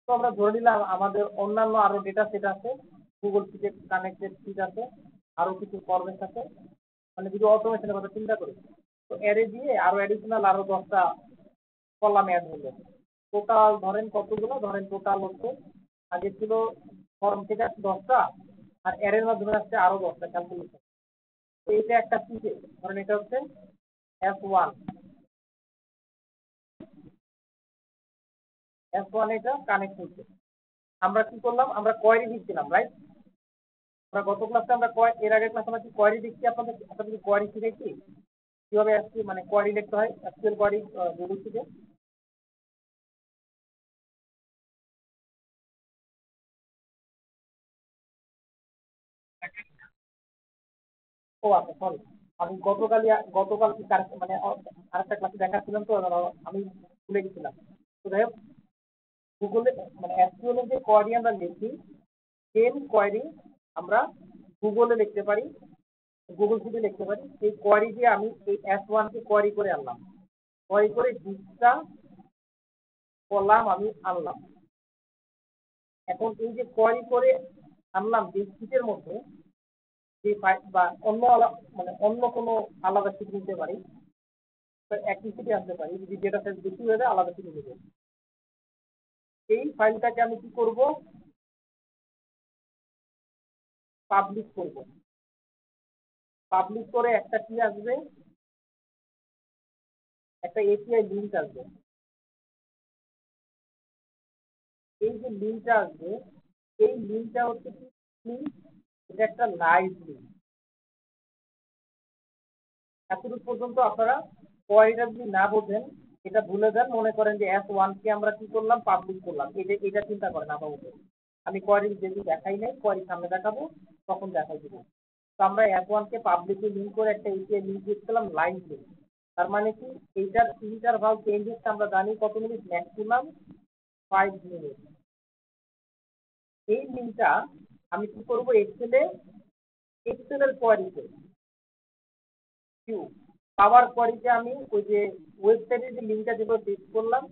তো আমরা ধরে নিলাম আমাদের অন্যান্য আরো ডেটা সেট আছে, গুগল শিটে কানেক্টেড শিট আছে, আরো কিছু ফরম্যাট আছে, মানে যদি অটোমেশনের কথা চিন্তা করি, তো অ্যারে দিয়ে আরো অ্যাডিশনাল আরো 10টা কলাম অ্যাড হলো। টোটাল ধরেন কতগুলো, ধরেন টোটাল হচ্ছে আগে ছিল ফর্ম থেকে আসছে 10টা, আর অ্যারের মাধ্যমে আসছে আরো 10টা ক্যালকুলেশন। তো এটা একটা শিটে ধরেন এটা হচ্ছে F1, F1 এটা কানেক্ট হচ্ছে। আমরা কি করলাম, আমরা কোয়েরি দিচ্ছিলাম, রাইট? আমরা গত ক্লাসে আমরা এর আগের ক্লাসে আমরা কি কোয়েরি দিচ্ছি, আপনাদের কোয়েরি শিখেছি কিভাবে আসছি, মানে কোয়েরি লিখতে হয় এসকিউএল কোয়েরি গুগল শিটে। ও আচ্ছা সরি, আমি গতকাল কি মানে আরেকটা ক্লাসে দেখাচ্ছিলাম, তো আমি ভুলে গেছিলাম। তো যাই হোক, গুগলে মানে এসকিউএল এর যে কোয়েরি আমরা লিখি, সেম কোয়েরি আমরা গুগলে লিখতে পারি, গুগল শিটে লিখতে পারি। এই কোয়েরি দিয়ে আমি এই S1 কে কোয়েরি করে আনলাম, কোয়েরি করে 20টা কলাম আমি আনলাম। এখন এই যে কোয়েরি করে আনলাম যে শিটের মধ্যে, যে বা মানে অন্য কোনো আলাদা শিট নিতে পারি, একই শিটে আনতে পারি, যদি ডেটা সেট বেশি হয়ে যায় আলাদা শিটে নিতে। এই ফাইলটাকে আমি কি করব, পাবলিশ করব। পাবলিশ করে একটা কি আসবে, একটা এপিআই লিঙ্ক আসবে। এই যে লিঙ্কটা আসবে, এই লিঙ্কটা হচ্ছে কি, এটা একটা লাইভ লিঙ্ক। এতটুকু পর্যন্ত আপনারা কোয়েরিটা যদি না বোঝেন, এটা ভুলে যান, মনে করেন যে S1 কে আমরা কি করলাম, পাবলিশ করলাম, এটা চিন্তা করেন আপাতত। আমি কোয়েরি যেহেতু দেখাই নাই, কোয়েরি সামনে দেখাবো তখন দেখাই দিব। তো আমরা S1 কে পাবলিকে লিঙ্ক করে একটা এপিআই লিঙ্ক দিচ্ছিলাম লাইভ লিঙ্ক। তার মানে কি, এইটার ইন্টারভাল চেঞ্জেস আমরা জানি কত মিনিট, ম্যাক্সিমাম 5 মিনিট। এই লিঙ্কটা আমি কি করবো, এক্সেলের কোয়েরিতে পাওয়ার কোয়েরিতে আমি ওই যে ওয়েবসাইটের যে লিঙ্কটা যেগুলো পেস্ট করলাম,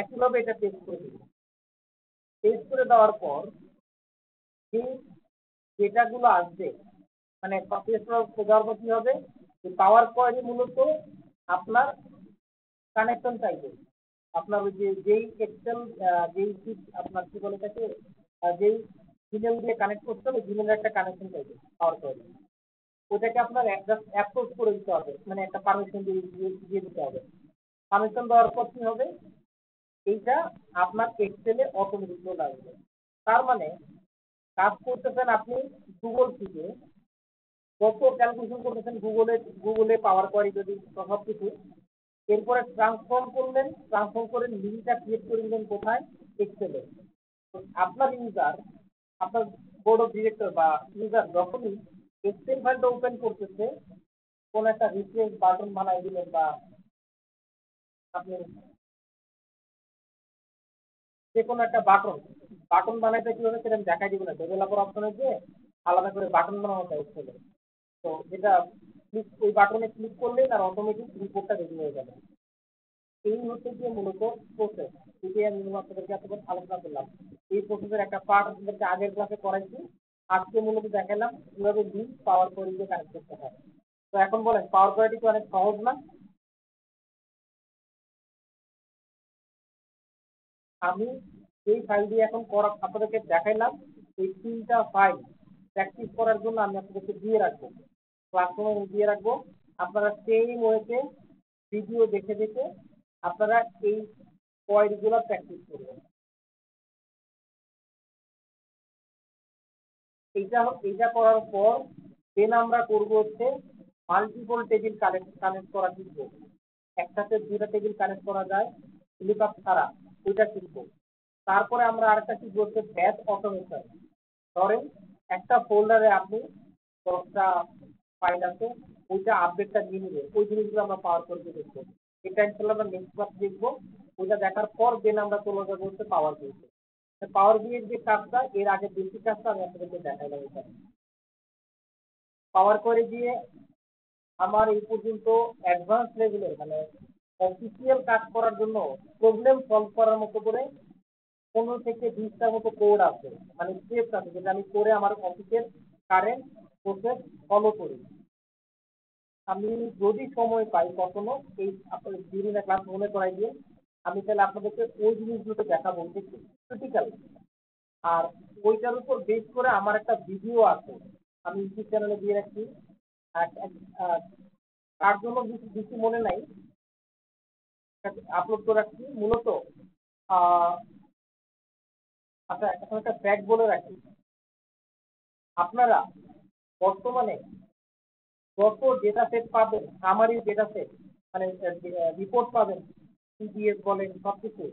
একইভাবে এটা পেস্ট করে দিব। পেস্ট করে দেওয়ার পর যে ডেটাগুলো আসবে, মানে পেস্ট দেওয়ার পর কি হবে, পাওয়ার কোয়েরি মূলত আপনার কানেকশন চাইবে। আপনার ওই যেই এক্সেল যেই শিট আপনার কি বলে থাকে, যেই জিমেল দিয়ে কানেক্ট করতে হবে, জিমেলের একটা কানেকশন চাইবে পাওয়ার পয়েন্ট, ওটাকে আপনার অ্যাপ্রোচ করে দিতে হবে, মানে একটা পারমিশন দিয়ে দিতে হবে। পারমিশন দেওয়ার পর কি হবে, এইটা আপনার এক্সেলে অটোমেটিক চলে আসবে। তার মানে কাজ করতেছেন আপনি গুগল থেকে, যত ক্যালকুলেশন করতেছেন গুগলে পাওয়ার কোয়ারি যদি সব কিছু, এরপরে ট্রান্সফর্ম করে লিঙ্কটা ক্রিয়েট করে দিলেন কোথায়, এক্সেলে। আপনার ইউজার, আপনার বোর্ড অফ ডিরেক্টর বা ইউজার যখনই এক্সেল ফাইলটা ওপেন করতেছে, কোন একটা রিফ্রেশ বাটন বানাই দিলেন বা আপনি যে কোনো একটা বাটন বানাইতে কি হবে সেটা আমি দেখাই দিব না, ডেভেলপার অপশনে গিয়ে আলাদা করে বাটন বানানো যায় এক্সেলে। তো যেটা ওই বাটনে ক্লিক করলেই তার অটোমেটিক রিপোর্টটা রেডি হয়ে যাবে। এই হচ্ছে গিয়ে মূলত প্রসেস, যেটি আমি আপনাদেরকে এতক্ষণ আলোচনা করলাম। এই প্রসেসের একটা পার্ট আপনাদেরকে আগের ক্লাসে করাইছি, আজকে মূলত দেখালাম কিভাবে লিঙ্ক পাওয়ার কোয়ারিতে কানেক্ট করতে হয়। তো এখন বলেন, পাওয়ার কোয়ারিটি কি অনেক সহজ না? আমি এই ফাইল দিয়ে এখন আপনাদেরকে দেখাইলাম, এই 3টা ফাইল প্র্যাকটিস করার জন্য আমি আপনাদেরকে দিয়ে রাখবো, ক্লাসরুমে দিয়ে রাখবো। আপনারা সেম ওয়েতে ভিডিও দেখে দেখে আপনারা এই কোয়ারিগুলো প্র্যাকটিস করবেন। এইটা করার পর দেন আমরা করবো হচ্ছে মাল্টিপল টেবিল কানেক্ট করা শিখবো। একসাথে 2টা টেবিল কানেক্ট করা যায় লুকআপ ছাড়া, ওইটা শিখবো। তারপরে আমরা আরেকটা শিখবো হচ্ছে ব্যাচ অটোমেশন। ধরেন একটা ফোল্ডারে আপনি 10টা ফাইল আছে, ওইটা আপডেটটা নিয়ে নেবে, ওই জিনিসগুলো আমরা পাওয়ার পয়েন্টে দেখবো। এটা ইনশাল্লাহ আমরা নেক্সট ক্লাস দেখবো। ওইটা দেখার পর দেন আমরা চলে যাবো হচ্ছে পাওয়ার বিএতে। পাওয়ার বিএর যে কাজটা, এর আগে বেসিক কাজটা আমি আপনাদেরকে দেখাইলাম। এখানে পাওয়ার কোয়ারি দিয়ে আমার এই পর্যন্ত অ্যাডভান্স লেভেলের মানে অফিসিয়াল কাজ করার জন্য প্রবলেম সলভ করার মতো করে 15 থেকে 20টার মতো কোড আছে, মানে স্টেপস আছে, যেটা আমি করে আমার অফিসের কারেন্ট প্রসেস ফলো করি। আমি যদি সময় পাই কখনো, এই আপনাদের বিভিন্ন ক্লাস মনে করাই দিয়ে আমি তাহলে আপনাদেরকে ওই জিনিসগুলোকে দেখাবো ক্রিটিক্যাল। আর ওইটার উপর বেস করে আমার একটা ভিডিও আছে, আমি ইউটিউব চ্যানেলে দিয়ে রাখছি। তার জন্য বেশি মনে নাই, আপলোড করে রাখছি মূলত। আচ্ছা, এখন একটা ফ্যাক্ট বলে রাখি, আপনারা বর্তমানে যত ডেটা সেট পাবেন, আমারই ডেটা সেট মানে রিপোর্ট পাবেন, সিডিএস বলেন সবকিছু,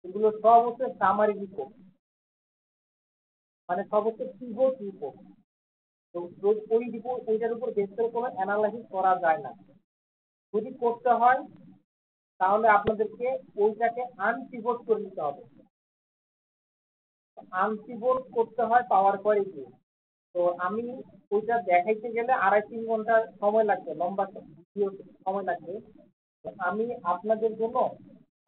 এগুলো সব হচ্ছে সামারি রিপোর্ট, মানে সব হচ্ছে কিবোর্ড রিপোর্ট। তো ওই রিপোর্ট, ওইটার উপর বেস করে কোনো অ্যানালাইসিস করা যায় না। যদি করতে হয় তাহলে আপনাদেরকে ওইটাকে আনপিভট করে নিতে হবে। আনপিভট করতে হয় পাওয়ার কোয়ারি দিয়ে। তো আমি ওইটা দেখাইতে গেলে 2.5-3 ঘন্টা সময় লাগবে, লম্বা ভিডিও সময় লাগবে। আমি আপনাদের জন্য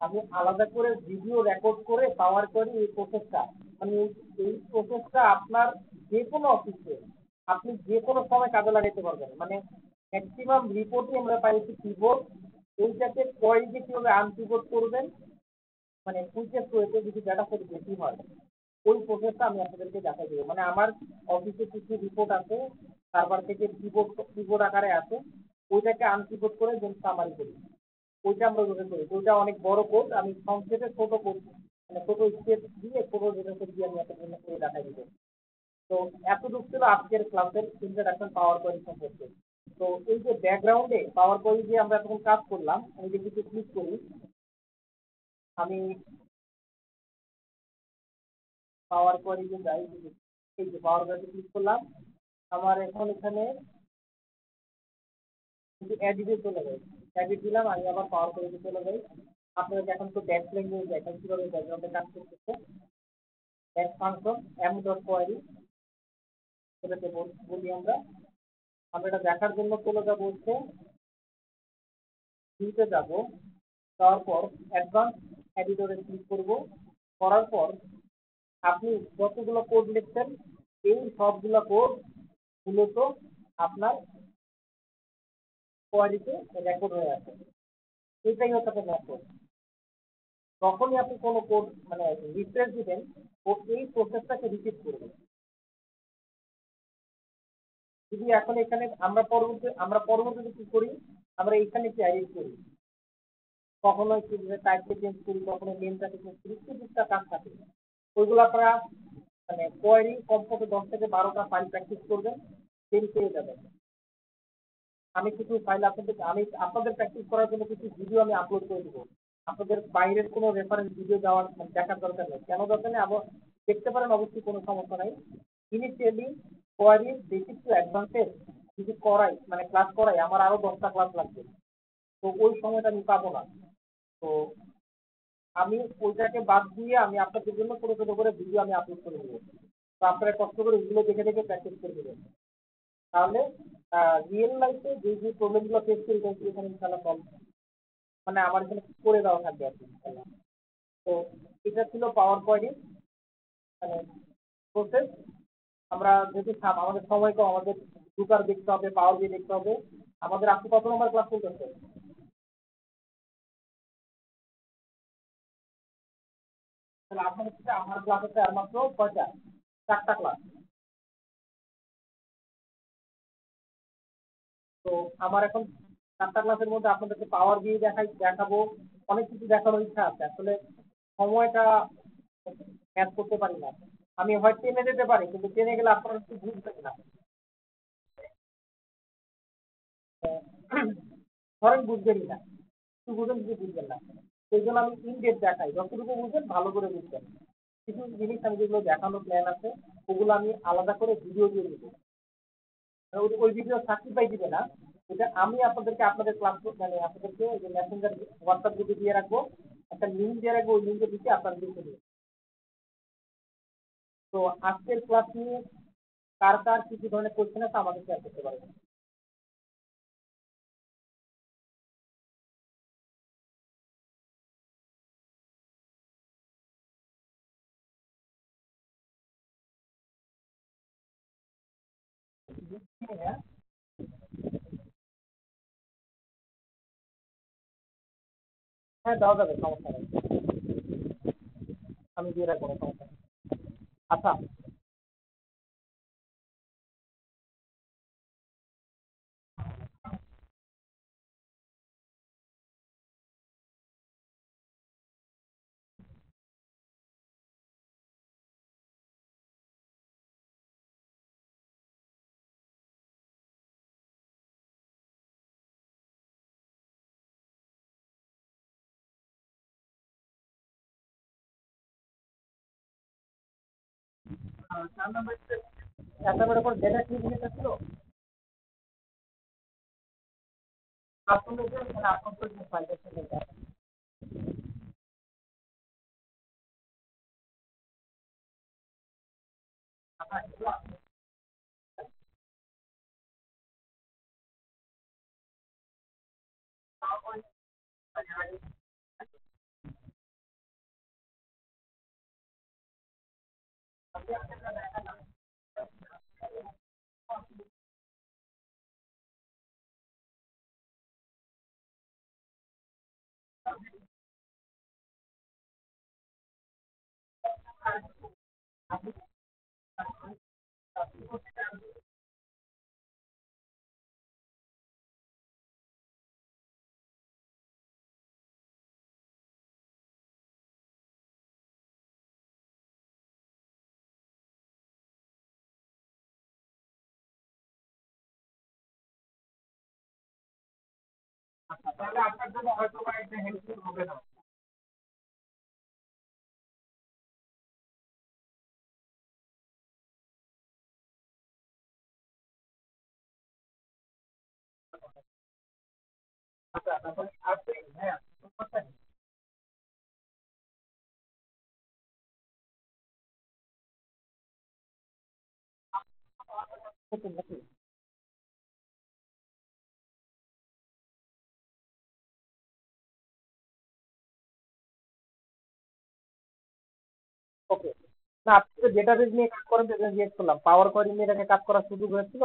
আমি আলাদা করে ভিডিও রেকর্ড করে পাওয়ার কোয়ারি এই প্রসেসটা, মানে এই প্রসেসটা আপনার যে কোনো অফিসে আপনি যে কোনো সময় কাজে লাগাইতে পারবেন। মানে ম্যাক্সিমাম রিপোর্টই আমরা পাইছি কিবোর্ড, ওইটাকে কোয়ারিতে কিভাবে আনপিভট করবেন, মানে কুইকেস্ট ওয়েতে যদি ডাটা সেট বেশি হয়, ওই প্রসেসটা আমি আপনাদেরকে দেখাই দেবো। মানে আমার অফিসে কিছু রিপোর্ট আছে, সার্ভার থেকে কিবোর্ড আকারে আছে, ওইটাকে আনকিবোর্ড করে দেন সামারি করি, ওইটা আমরা ওইভাবে করি। ওইটা অনেক বড় কোড, আমি সংক্ষেপে ছোট কোড মানে ছোট স্টেপ দিয়ে ছোট ডেটা সেট দিয়ে আমি আপনাদের করে দেখাই দিব। তো এতটুকু ছিল আজকের ক্লাসের ইন্ট্রোডাকশন পাওয়ার কোয়ারি সম্পর্কে। তো এই যে ব্যাকগ্রাউন্ডে পাওয়ার কোয়ারি দিয়ে আমরা এখন কাজ করলাম, আমি যদি একটু ক্লিক করি, আমি পাওয়ার কোয়ারিতে যাই, এই যে পাওয়ার কোয়ারিতে ক্লিক করলাম, আমার এখন এখানে কিন্তু এডিটে চলে যাই, এডিট দিলাম, আমি আবার পাওয়ার কোয়ারিতে চলে যাই। আপনাদের এখন তো ব্যাক ল্যাঙ্গুয়েজ দেখেন কিভাবে ব্যাকগ্রাউন্ডে কাজ করতেছে। Back function M dot query, সেটাকে বলি আমরা। আমরা এটা দেখার জন্য চলে যাবো হচ্ছে ভিউতে যাব, তারপর অ্যাডভান্স এডিটরে ক্লিক করব। করার পর আপনি যতগুলো কোড লিখছেন, এই সবগুলো কোড মূলত আপনার কোয়ারিতে রেকর্ড হয়ে আছে। এটাই হচ্ছে আপনার মেথড। যখনই আপনি কোনো কোড মানে রিফ্রেশ দিবেন, ও এই প্রসেসটাকে রিপিট করবে। শুধু এখন এখানে আমরা পরবর্তীতে কি করি, আমরা এখানে কি অ্যাড করি, কখনো টাইপকে চেঞ্জ করি, কখনো নেমটাকে চেঞ্জ করি, কিছুটা কাজ থাকে। ওইগুলো আপনারা মানে কোয়ারি কমপক্ষে 10 থেকে 12টা ফাইল প্র্যাকটিস করবেন, দেন পেয়ে যাবেন। আমি কিছু ফাইল আপনাদের প্র্যাকটিস করার জন্য কিছু ভিডিও আমি আপলোড করে দেবো। আপনাদের বাইরের কোনো রেফারেন্স ভিডিও দেখার দরকার নেই। কেন দরকার নেই আবার দেখতে পারেন, অবশ্যই কোনো সমস্যা নাই। ইনিশিয়ালি কোয়ারি বেসিক টু অ্যাডভান্সের যদি করাই মানে ক্লাস করাই, আমার আরো 10টা ক্লাস লাগবে, তো ওই সময়টা আমি পাবো না। তো আমি ওইটাকে বাদ দিয়ে আমি আপনাদের জন্য ছোটো ছোটো করে ভিডিও আমি আপলোড করে দেবো। তো আপনারা কষ্ট করে ওইগুলো দেখে দেখে প্র্যাকটিস করে দেবেন। তাহলে রিয়েল লাইফে যে যে প্রবলেমগুলো ফেস করি এখানে ইনশাল্লাহ সলভ মানে আমার এখানে করে দেওয়া থাকবে আর কি ইনশাল্লাহ। তো এটা ছিল পাওয়ার পয়েন্ট মানে প্রসেস। আমরা যদি আমাদের সময় কম, আমাদের দুটার দেখতে হবে, পাওয়ার দিয়ে দেখতে হবে। আমাদের আপনি কত নম্বর ক্লাস করতেছে? তাহলে আপনার হচ্ছে আমার ক্লাস হচ্ছে আর মাত্র কয়টা? 4টা ক্লাস। তো আমার এখন 4টা ক্লাসের মধ্যে আপনাদেরকে পাওয়ার দিয়ে দেখাবো, অনেক কিছু দেখানোর ইচ্ছা আছে। আসলে সময়টা ম্যাচ করতে পারি না। আমি হয় টেনে যেতে পারি, কিন্তু টেনে গেলে আপনারা একটু বুঝবেন না। ধরেন বুঝবেনই না, একটু বুঝেন কিছু বুঝবেন না। সেই জন্য আমি ইনডেপ দেখাই, যতটুকু বুঝবেন ভালো করে বুঝবেন। কিছু জিনিস আমি যেগুলো দেখানোর প্ল্যান আছে, ওগুলো আমি আলাদা করে ভিডিও দিয়ে দেবো। ওই ভিডিও সার্টিফাই দিবে না, এটা আমি আপনাদেরকে আপনাদের ক্লাস মানে আপনাদেরকে যে মেসেঞ্জার হোয়াটসঅ্যাপ গ্রুপে দিয়ে রাখবো, একটা লিঙ্ক দিয়ে রাখবো, ওই লিঙ্কে দিতে আপনারা দেখে দেবেন। তো আজকের ক্লাস নিয়ে কার কার কি কি ধরনের কোয়েশ্চেন আছে আমাকে শেয়ার করতে পারবেন। হ্যাঁ, হ্যাঁ দেওয়া যাবে, সমস্যা নেই, আমি দিয়ে রাখবো, সমস্যা নেই। আচ্ছা, অ্যাসাইনমেন্টের উপর ডেটা কি জিনিসটা ছিল আপনাদের মানে আপনাদের যে ফাইলটা ছিল এটা। আচ্ছা, এগুলো তাহলে আপনার জন্য হয়তো বা এটা হেল্পফুল হবে না। আচ্ছা, তারপরে আপনি হ্যাঁ সমস্যা নেই। ওকে, না আপনি তো ডেটাবেজ নিয়ে কাজ করেন, সেটা জিজ্ঞেস করলাম, পাওয়ার কোয়ারি নিয়ে এটাকে কাজ করার সুযোগ হয়েছিল?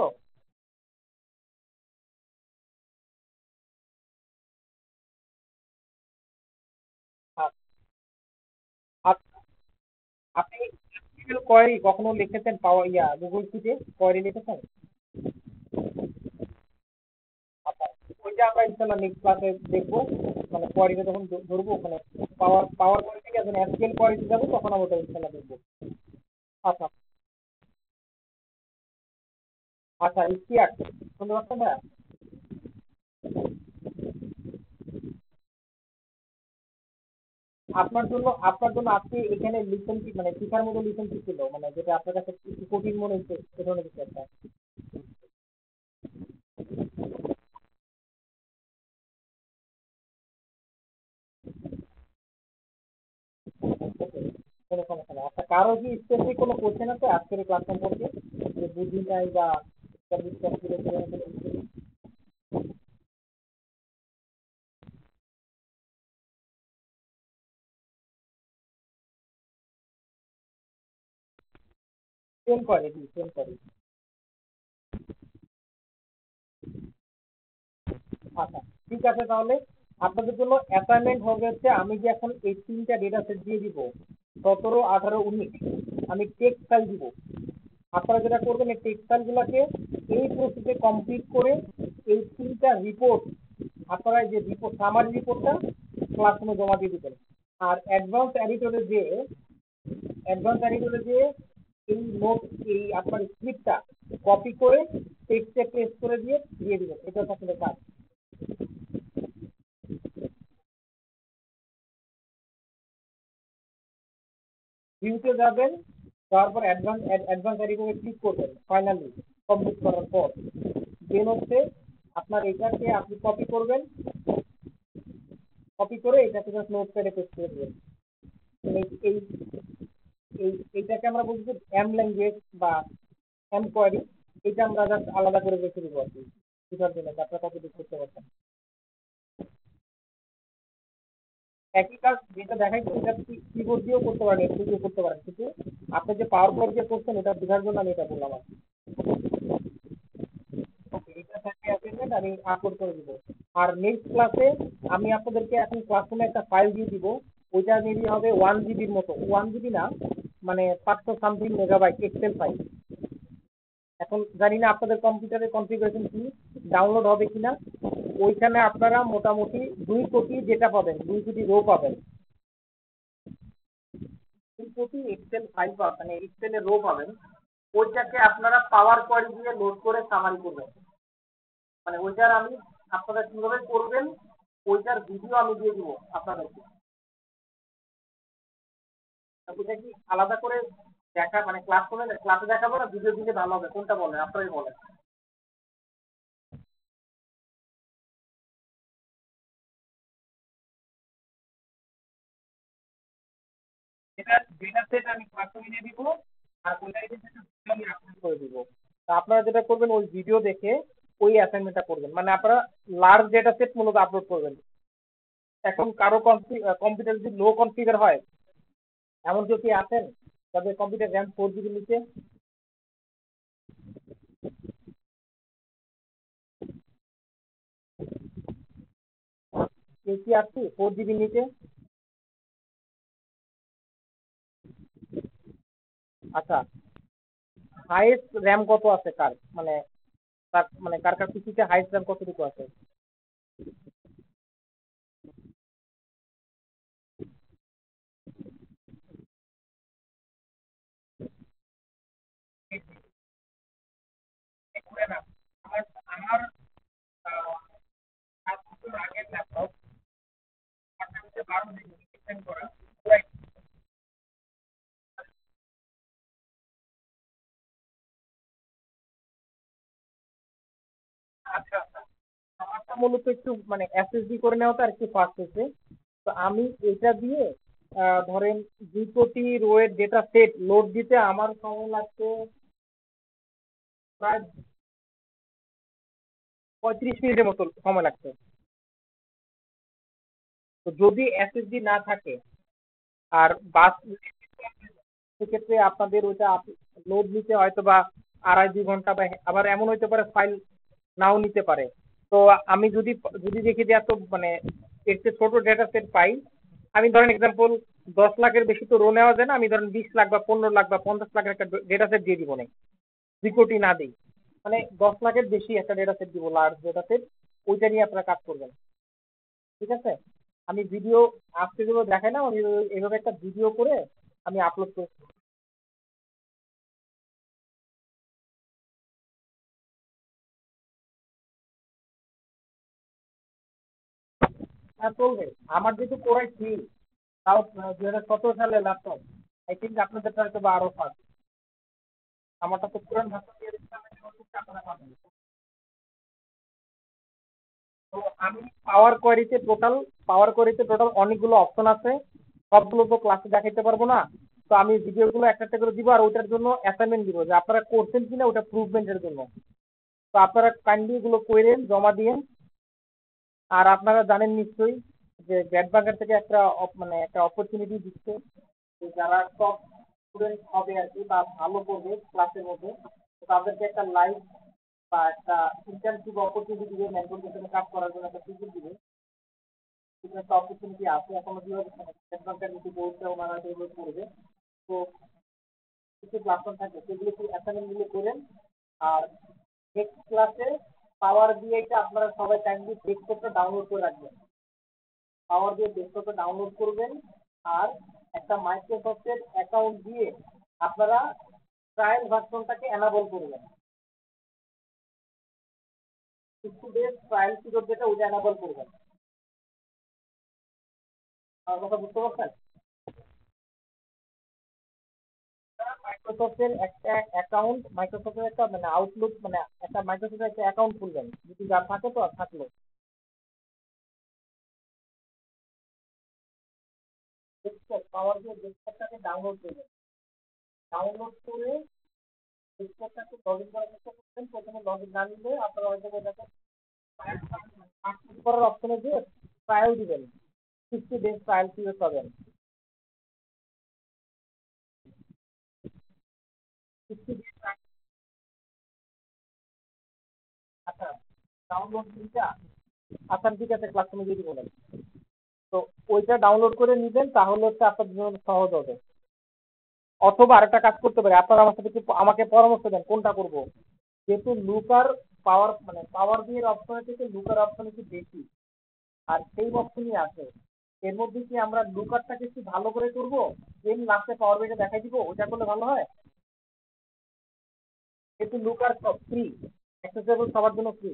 আচ্ছা, আপনি কোয়ারি কখনো লিখেছেন পাওয়ার গুগল শিটে কোয়ারি লিখেছেন? এটা আমরা ইনশাআল্লাহ নেক্সট ক্লাসে দেখবো, মানে কোয়ারিটা যখন ধরবো ওখানে পাওয়ার কোয়ারি থেকে যখন এসকিউএল কোয়ারিতে যাবো তখন আমরা ওটা ইনশাআল্লাহ দেখবো। আচ্ছা আচ্ছা, ইশতিয়াক শুনতে পাচ্ছেন ভাইয়া? আপনার জন্য আজকে এখানে লিসেন মানে শিখার মতো লিসেন কি ছিল, মানে যেটা আপনার কাছে একটু কঠিন মনে হচ্ছে এ ধরনের কিছু একটা? কোনো সমস্যা নেই। আচ্ছা, কারো কি স্পেসিফিক কোনো কোশ্চেন আছে আজকের এই ক্লাস সম্পর্কে, যে বুঝি নাই বা বুঝতে পারছি না, সেরকম কোনো কিছু? সেম করে কি সেম করে? আচ্ছা, ঠিক আছে, তাহলে আপনাদের জন্য অ্যাসাইনমেন্ট হবে হচ্ছে, আমি যে এখন এই 3টা ডেটা সেট দিয়ে দিব, 17, 18, 19, আমি টেক্সট ফাইল দিব। আপনারা যেটা করবেন এই টেক্সট ফাইলগুলোকে এই প্রসেসে কমপ্লিট করে এই 3টা রিপোর্ট, আপনারা এই যে রিপোর্ট সামারি রিপোর্টটা ক্লাসরুমে জমা দিয়ে দিবেন। আর অ্যাডভান্স এডিটরে যে এই নোট, এই আপনার স্ক্রিপ্টটা কপি করে টেক্সটে পেস্ট করে দিয়ে দিবেন। এটা হচ্ছে আপনাদের কাজ। ভিউতে যাবেন, তারপর অ্যাডভান্স এডিটরে ক্লিক করবেন, ফাইনালি কমপ্লিট করার পর দেন হচ্ছে আপনার এটাকে আপনি কপি করবেন, কপি করে এটাকে জাস্ট নোটপ্যাডে পেস্ট করে দিবেন। মানে এইটাকে আমরা বলছি এম ল্যাঙ্গুয়েজ বা এম কোয়ারি। এটা আমরা জাস্ট আলাদা করে রেখে দিব আর কি, বুঝার জন্য আপনারা কপি করতে পারছেন। একই কাজ যেটা দেখাই এটা কিবোর্ড দিয়েও করতে পারেন, এগুলো দিয়েও করতে পারেন, কিন্তু আপনি যে পাওয়ার পয়েন্ট দিয়ে করছেন এটা বোঝার জন্য আমি এটা বললাম আর কি। ওকে, এটা থাকে অ্যাসাইনমেন্ট, আমি আপলোড করে দিব। আর নেক্সট ক্লাসে আমি আপনাদেরকে এখন ক্লাসরুমে একটা ফাইল দিয়ে দিব, ওইটা মেবি হবে 1 জিবির মতো, 1 জিবি না, মানে 500 সামথিং মেগাবাইট এক্সেল ফাইল। এখন জানি না আপনাদের কম্পিউটারের কনফিগারেশন কি, ডাউনলোড হবে কিনা। ওইখানে আপনারা মোটামুটি 2 কোটি যেটা পাবেন, 2 কোটি রো পাবেন, 2 কোটি এক্সেল ফাইল পাবেন, মানে এক্সেলের রো পাবেন। ওইটাকে আপনারা পাওয়ার কোয়ারি দিয়ে লোড করে সামারি করবেন। মানে ওইটার আমি, আপনারা কিভাবে করবেন ওইটার ভিডিও আমি দিয়ে দিব আপনাদেরকে। ওইটা কি আলাদা করে দেখা, মানে ক্লাসে দেখাবো না ভিডিও দিলে ভালো হবে, কোনটা বলেন আপনারাই বলেন? এটা ডেটা সেট আমি ক্লাসরুমে দিয়ে দিব, আর ওইটা আমি আপলোড করে দিব। তা আপনারা যেটা করবেন ওই ভিডিও দেখে ওই অ্যাসাইনমেন্টটা করবেন, মানে আপনারা লার্জ ডেটা সেট মূলত আপলোড করবেন। এখন কারো কম্পিউটার যদি লো কনফিগার হয়, এমন কেউ কি আছেন যাদের কম্পিউটার র্যাম 4 জিবির নিচে? কেউ কি আছে 4 জিবির নিচে? আচ্ছা, হাইয়েস্ট র্যাম কত আছে কার, মানে কার কার পিসিতে হাইয়েস্ট র্যাম কতটুকু আছে? আমার আমার 7 বছর আগের ল্যাপটপ, 12 জিবি করা। আচ্ছা আচ্ছা, আমারটা মূলত একটু মানে এসএসডি করে নেওয়াটা আর একটু ফাস্ট হচ্ছে। তো আমি এটা দিয়ে ধরেন 2 কোটি রোয়ের ডেটা সেট লোড দিতে আমার সময় লাগছে প্রায় 35 মিনিটের মতো সময় লাগছে। তো যদি এসএসডি না থাকে আর বাস, সেক্ষেত্রে আপনাদের ওইটা লোড নিতে হয়তো বা 2.5 ঘন্টা, বা আবার এমন হইতে পারে ফাইল নাও নিতে পারে। তো আমি যদি যদি দেখি যে এত মানে এর চেয়ে ছোট ডেটা সেট পাই, আমি ধরেন এক্সাম্পল 10 লাখের বেশি তো রো নেওয়া যায় না, আমি ধরেন 20 লাখ বা 15 লাখ বা 50 লাখের একটা ডেটা সেট দিয়ে দিব না, 2 কোটি না দিই, মানে 10 লাখের বেশি একটা ডেটা সেট দিব, লার্জ ডেটা সেট। ওইটা নিয়ে আপনারা কাজ করবেন। ঠিক আছে, আমি ভিডিও আজকে যেগুলো দেখাই না, আমি এইভাবে একটা ভিডিও করে আমি আপলোড করছি। হ্যাঁ চলবে, আমার যেহেতু কোরাই থ্রি, তাও 2017 সালে ল্যাপটপ, আই থিঙ্ক আপনাদেরটা হয়তো বা আরো ফাস্ট। আমারটা তো পুরান ভাষা দিয়ে দিচ্ছি, আপনারা পাবেন। তো আমি পাওয়ার কোয়ারিতে টোটাল অনেকগুলো অপশন আছে, সবগুলো তো ক্লাসে দেখাইতে পারবো না। তো আমি ভিডিওগুলো একটা একটা করে দিব, আর ওটার জন্য অ্যাসাইনমেন্ট দিব যে আপনারা করছেন কিনা ওটা প্রুভমেন্টের জন্য। তো আপনারা কাইন্ডলি এগুলো করেন, জমা দিয়েন। আর আপনারা জানেন নিশ্চয়ই যে গ্যাটবাগার থেকে একটা মানে একটা অপরচুনিটি দিচ্ছে, যে যারা টপ স্টুডেন্ট হবে আর কি, বা ভালো করবে ক্লাসের মধ্যে, তো তাদেরকে একটা লাইভ বা একটা ইন্টার্নশিপ অপরচুনিটি দিবে, মেন্টরদের সাথে কাজ করার জন্য একটা সুযোগ দিবে। সেটা একটা অপরচুনিটি আছে, এখনো যেভাবে গ্যাটবাগার নীতি বলছে ওনারা যেগুলো করবে। তো কিছু প্ল্যাটফর্ম থাকে সেগুলো কি অ্যাসাইনমেন্ট গুলো করেন। আর নেক্সট ক্লাসে পাওয়ার বিআইটা আপনারা সবাই কাইন্ডলি ডেস্কটপটা ডাউনলোড করে রাখবেন। পাওয়ার দিয়ে ডেস্কটপে ডাউনলোড করবেন, আর একটা মাইক্রোসফটের অ্যাকাউন্ট দিয়ে আপনারা ট্রায়াল ভার্সনটাকে এনাবল করবেন। 60 days ট্রায়াল পিরিয়ড যেটা, ওটা এনাবল করবেন। আমার কথা বুঝতে পারছেন? মাইক্রোসফটের একটা অ্যাকাউন্ট, মাইক্রোসফটের একটা মানে আউটলুক, মানে একটা মাইক্রোসফটের একটা অ্যাকাউন্ট খুলবেন, যদি যার থাকে তো আর থাকলো। ডেস্কটপ, পাওয়ার দিয়ে ডেস্কটপটাকে ডাউনলোড করবেন। ডাউনলোড করে ডেস্কটপটাকে লগ ইন করার চেষ্টা করবেন। প্রথমে লগ ইন না নিলে আপনারা হয়তো এটাকে পাসওয়ার্ড করার অপশনে গিয়ে ট্রায়াল দিবেন, 60 days ট্রায়াল পিরিয়ড পাবেন। 60 days। আচ্ছা, ডাউনলোড লিঙ্কটা, আচ্ছা ঠিক আছে, ক্লাসরুমে যদি বলেন, তো ওইটা ডাউনলোড করে নিবেন, তাহলে হচ্ছে আপনার জন্য সহজ হবে। অথবা আরেকটা কাজ করতে পারে, আপনারা আমার সাথে আমাকে পরামর্শ দেন কোনটা করব। যেহেতু লুকার পাওয়ার মানে পাওয়ার দিয়ে অপশনের থেকে লুকার অপশন একটু বেশি, আর সেই অপশনই আছে, এর মধ্যে কি আমরা লুকারটাকে একটু ভালো করে করব, দেন লাস্টে পাওয়ার বিটা দেখাই দিব, ওটা করলে ভালো হয়। কিন্তু লুকার ফ্রি, অ্যাক্সেসেবল সবার জন্য ফ্রি।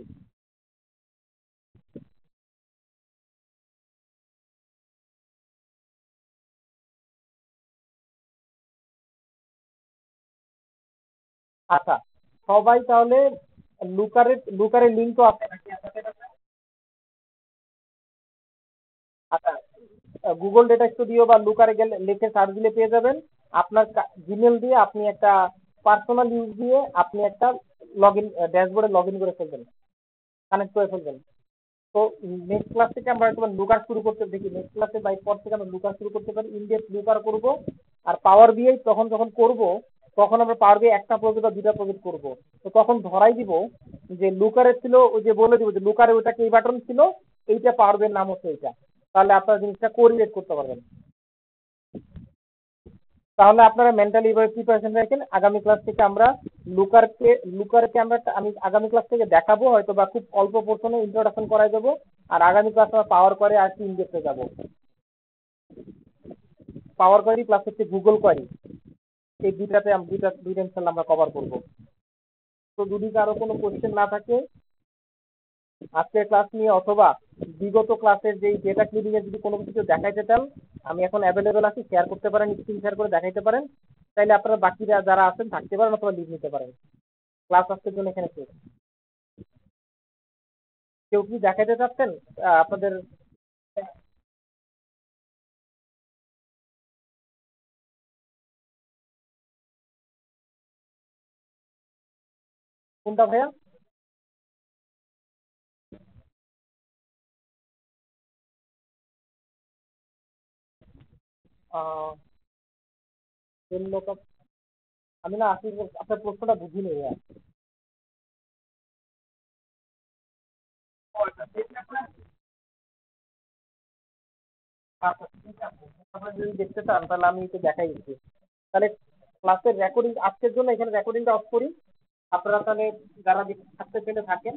আচ্ছা, সবাই তাহলে লুকারের লিঙ্ক তো আছে নাকি আপনাদের কাছে? আচ্ছা, গুগল ডেটা স্টুডিও বা লুকারে গেলে লিখে সার্চ দিলে পেয়ে যাবেন। আপনার জিমেল দিয়ে আপনি একটা পার্সোনাল ইউজ দিয়ে আপনি একটা লগ ইন ড্যাশবোর্ডে লগ ইন করে ফেলবেন, কানেক্ট করে ফেলবেন। তো নেক্সট ক্লাস থেকে আমরা একবার লুকার শুরু করতে দেখি, নেক্সট ক্লাসে বাই পর থেকে আমরা লুকার শুরু করতে পারি, ইনডেপথ লুকার করব। আর পাওয়ার বিআই তখন যখন করব, তখন আমরা পাওয়ার বিআই একটা প্রজেক্ট বা দুটা প্রজেক্ট করব। তো তখন ধরাই দিব যে লুকারে ছিল, ওই যে বলে দিব যে লুকারে ওটাকে এই বাটন ছিল, এইটা পাওয়ার বিআই নাম হচ্ছে এইটা। তাহলে আপনারা জিনিসটা কোরিলেট করতে পারবেন। তাহলে আপনারা মেন্টালি এভাবে প্রিপারেশন রাখেন। আগামী ক্লাস থেকে আমরা লুকারকে লুকারকে আমরা আমি আগামী ক্লাস থেকে দেখাবো, হয়তো বা খুব অল্প পোর্শনে ইন্ট্রোডাকশন করাই দেবো। আর আগামী ক্লাস আমরা পাওয়ার করে আর কি ইনডেপথে যাবো। পাওয়ার কোয়ারি প্লাস হচ্ছে গুগল কোয়ারি, এই দুইটাতে দুইটা ইনশাল্লাহ আমরা কভার করবো। তো যদি কারো কোনো কোশ্চেন না থাকে আজকের ক্লাস নিয়ে, অথবা বিগত ক্লাসের যেই ডেটা ক্লিনিং এর যদি কোনো কিছু দেখাইতে চান, আমি এখন অ্যাভেলেবেল আছি, শেয়ার করতে পারেন, স্ক্রিন শেয়ার করে দেখাইতে পারেন। তাইলে আপনারা বাকিরা যারা আছেন থাকতে পারেন, অথবা লিভ নিতে পারেন। ক্লাস আজকের জন্য এখানে শেষ। কেউ কি দেখাইতে চাচ্ছেন আপনাদের? কোনটা ভাইয়া? আহ আমি না আসলে আপনার প্রশ্নটা বুঝিনি ভাইয়া। আচ্ছা ঠিক আছে, আপনারা যদি দেখতে চান তাহলে আমি একটু দেখাই দিচ্ছি। তাহলে ক্লাসের রেকর্ডিং আজকের জন্য এখানে রেকর্ডিংটা অফ করি। আপনারা তাহলে যারা থাকতে পেলে থাকেন।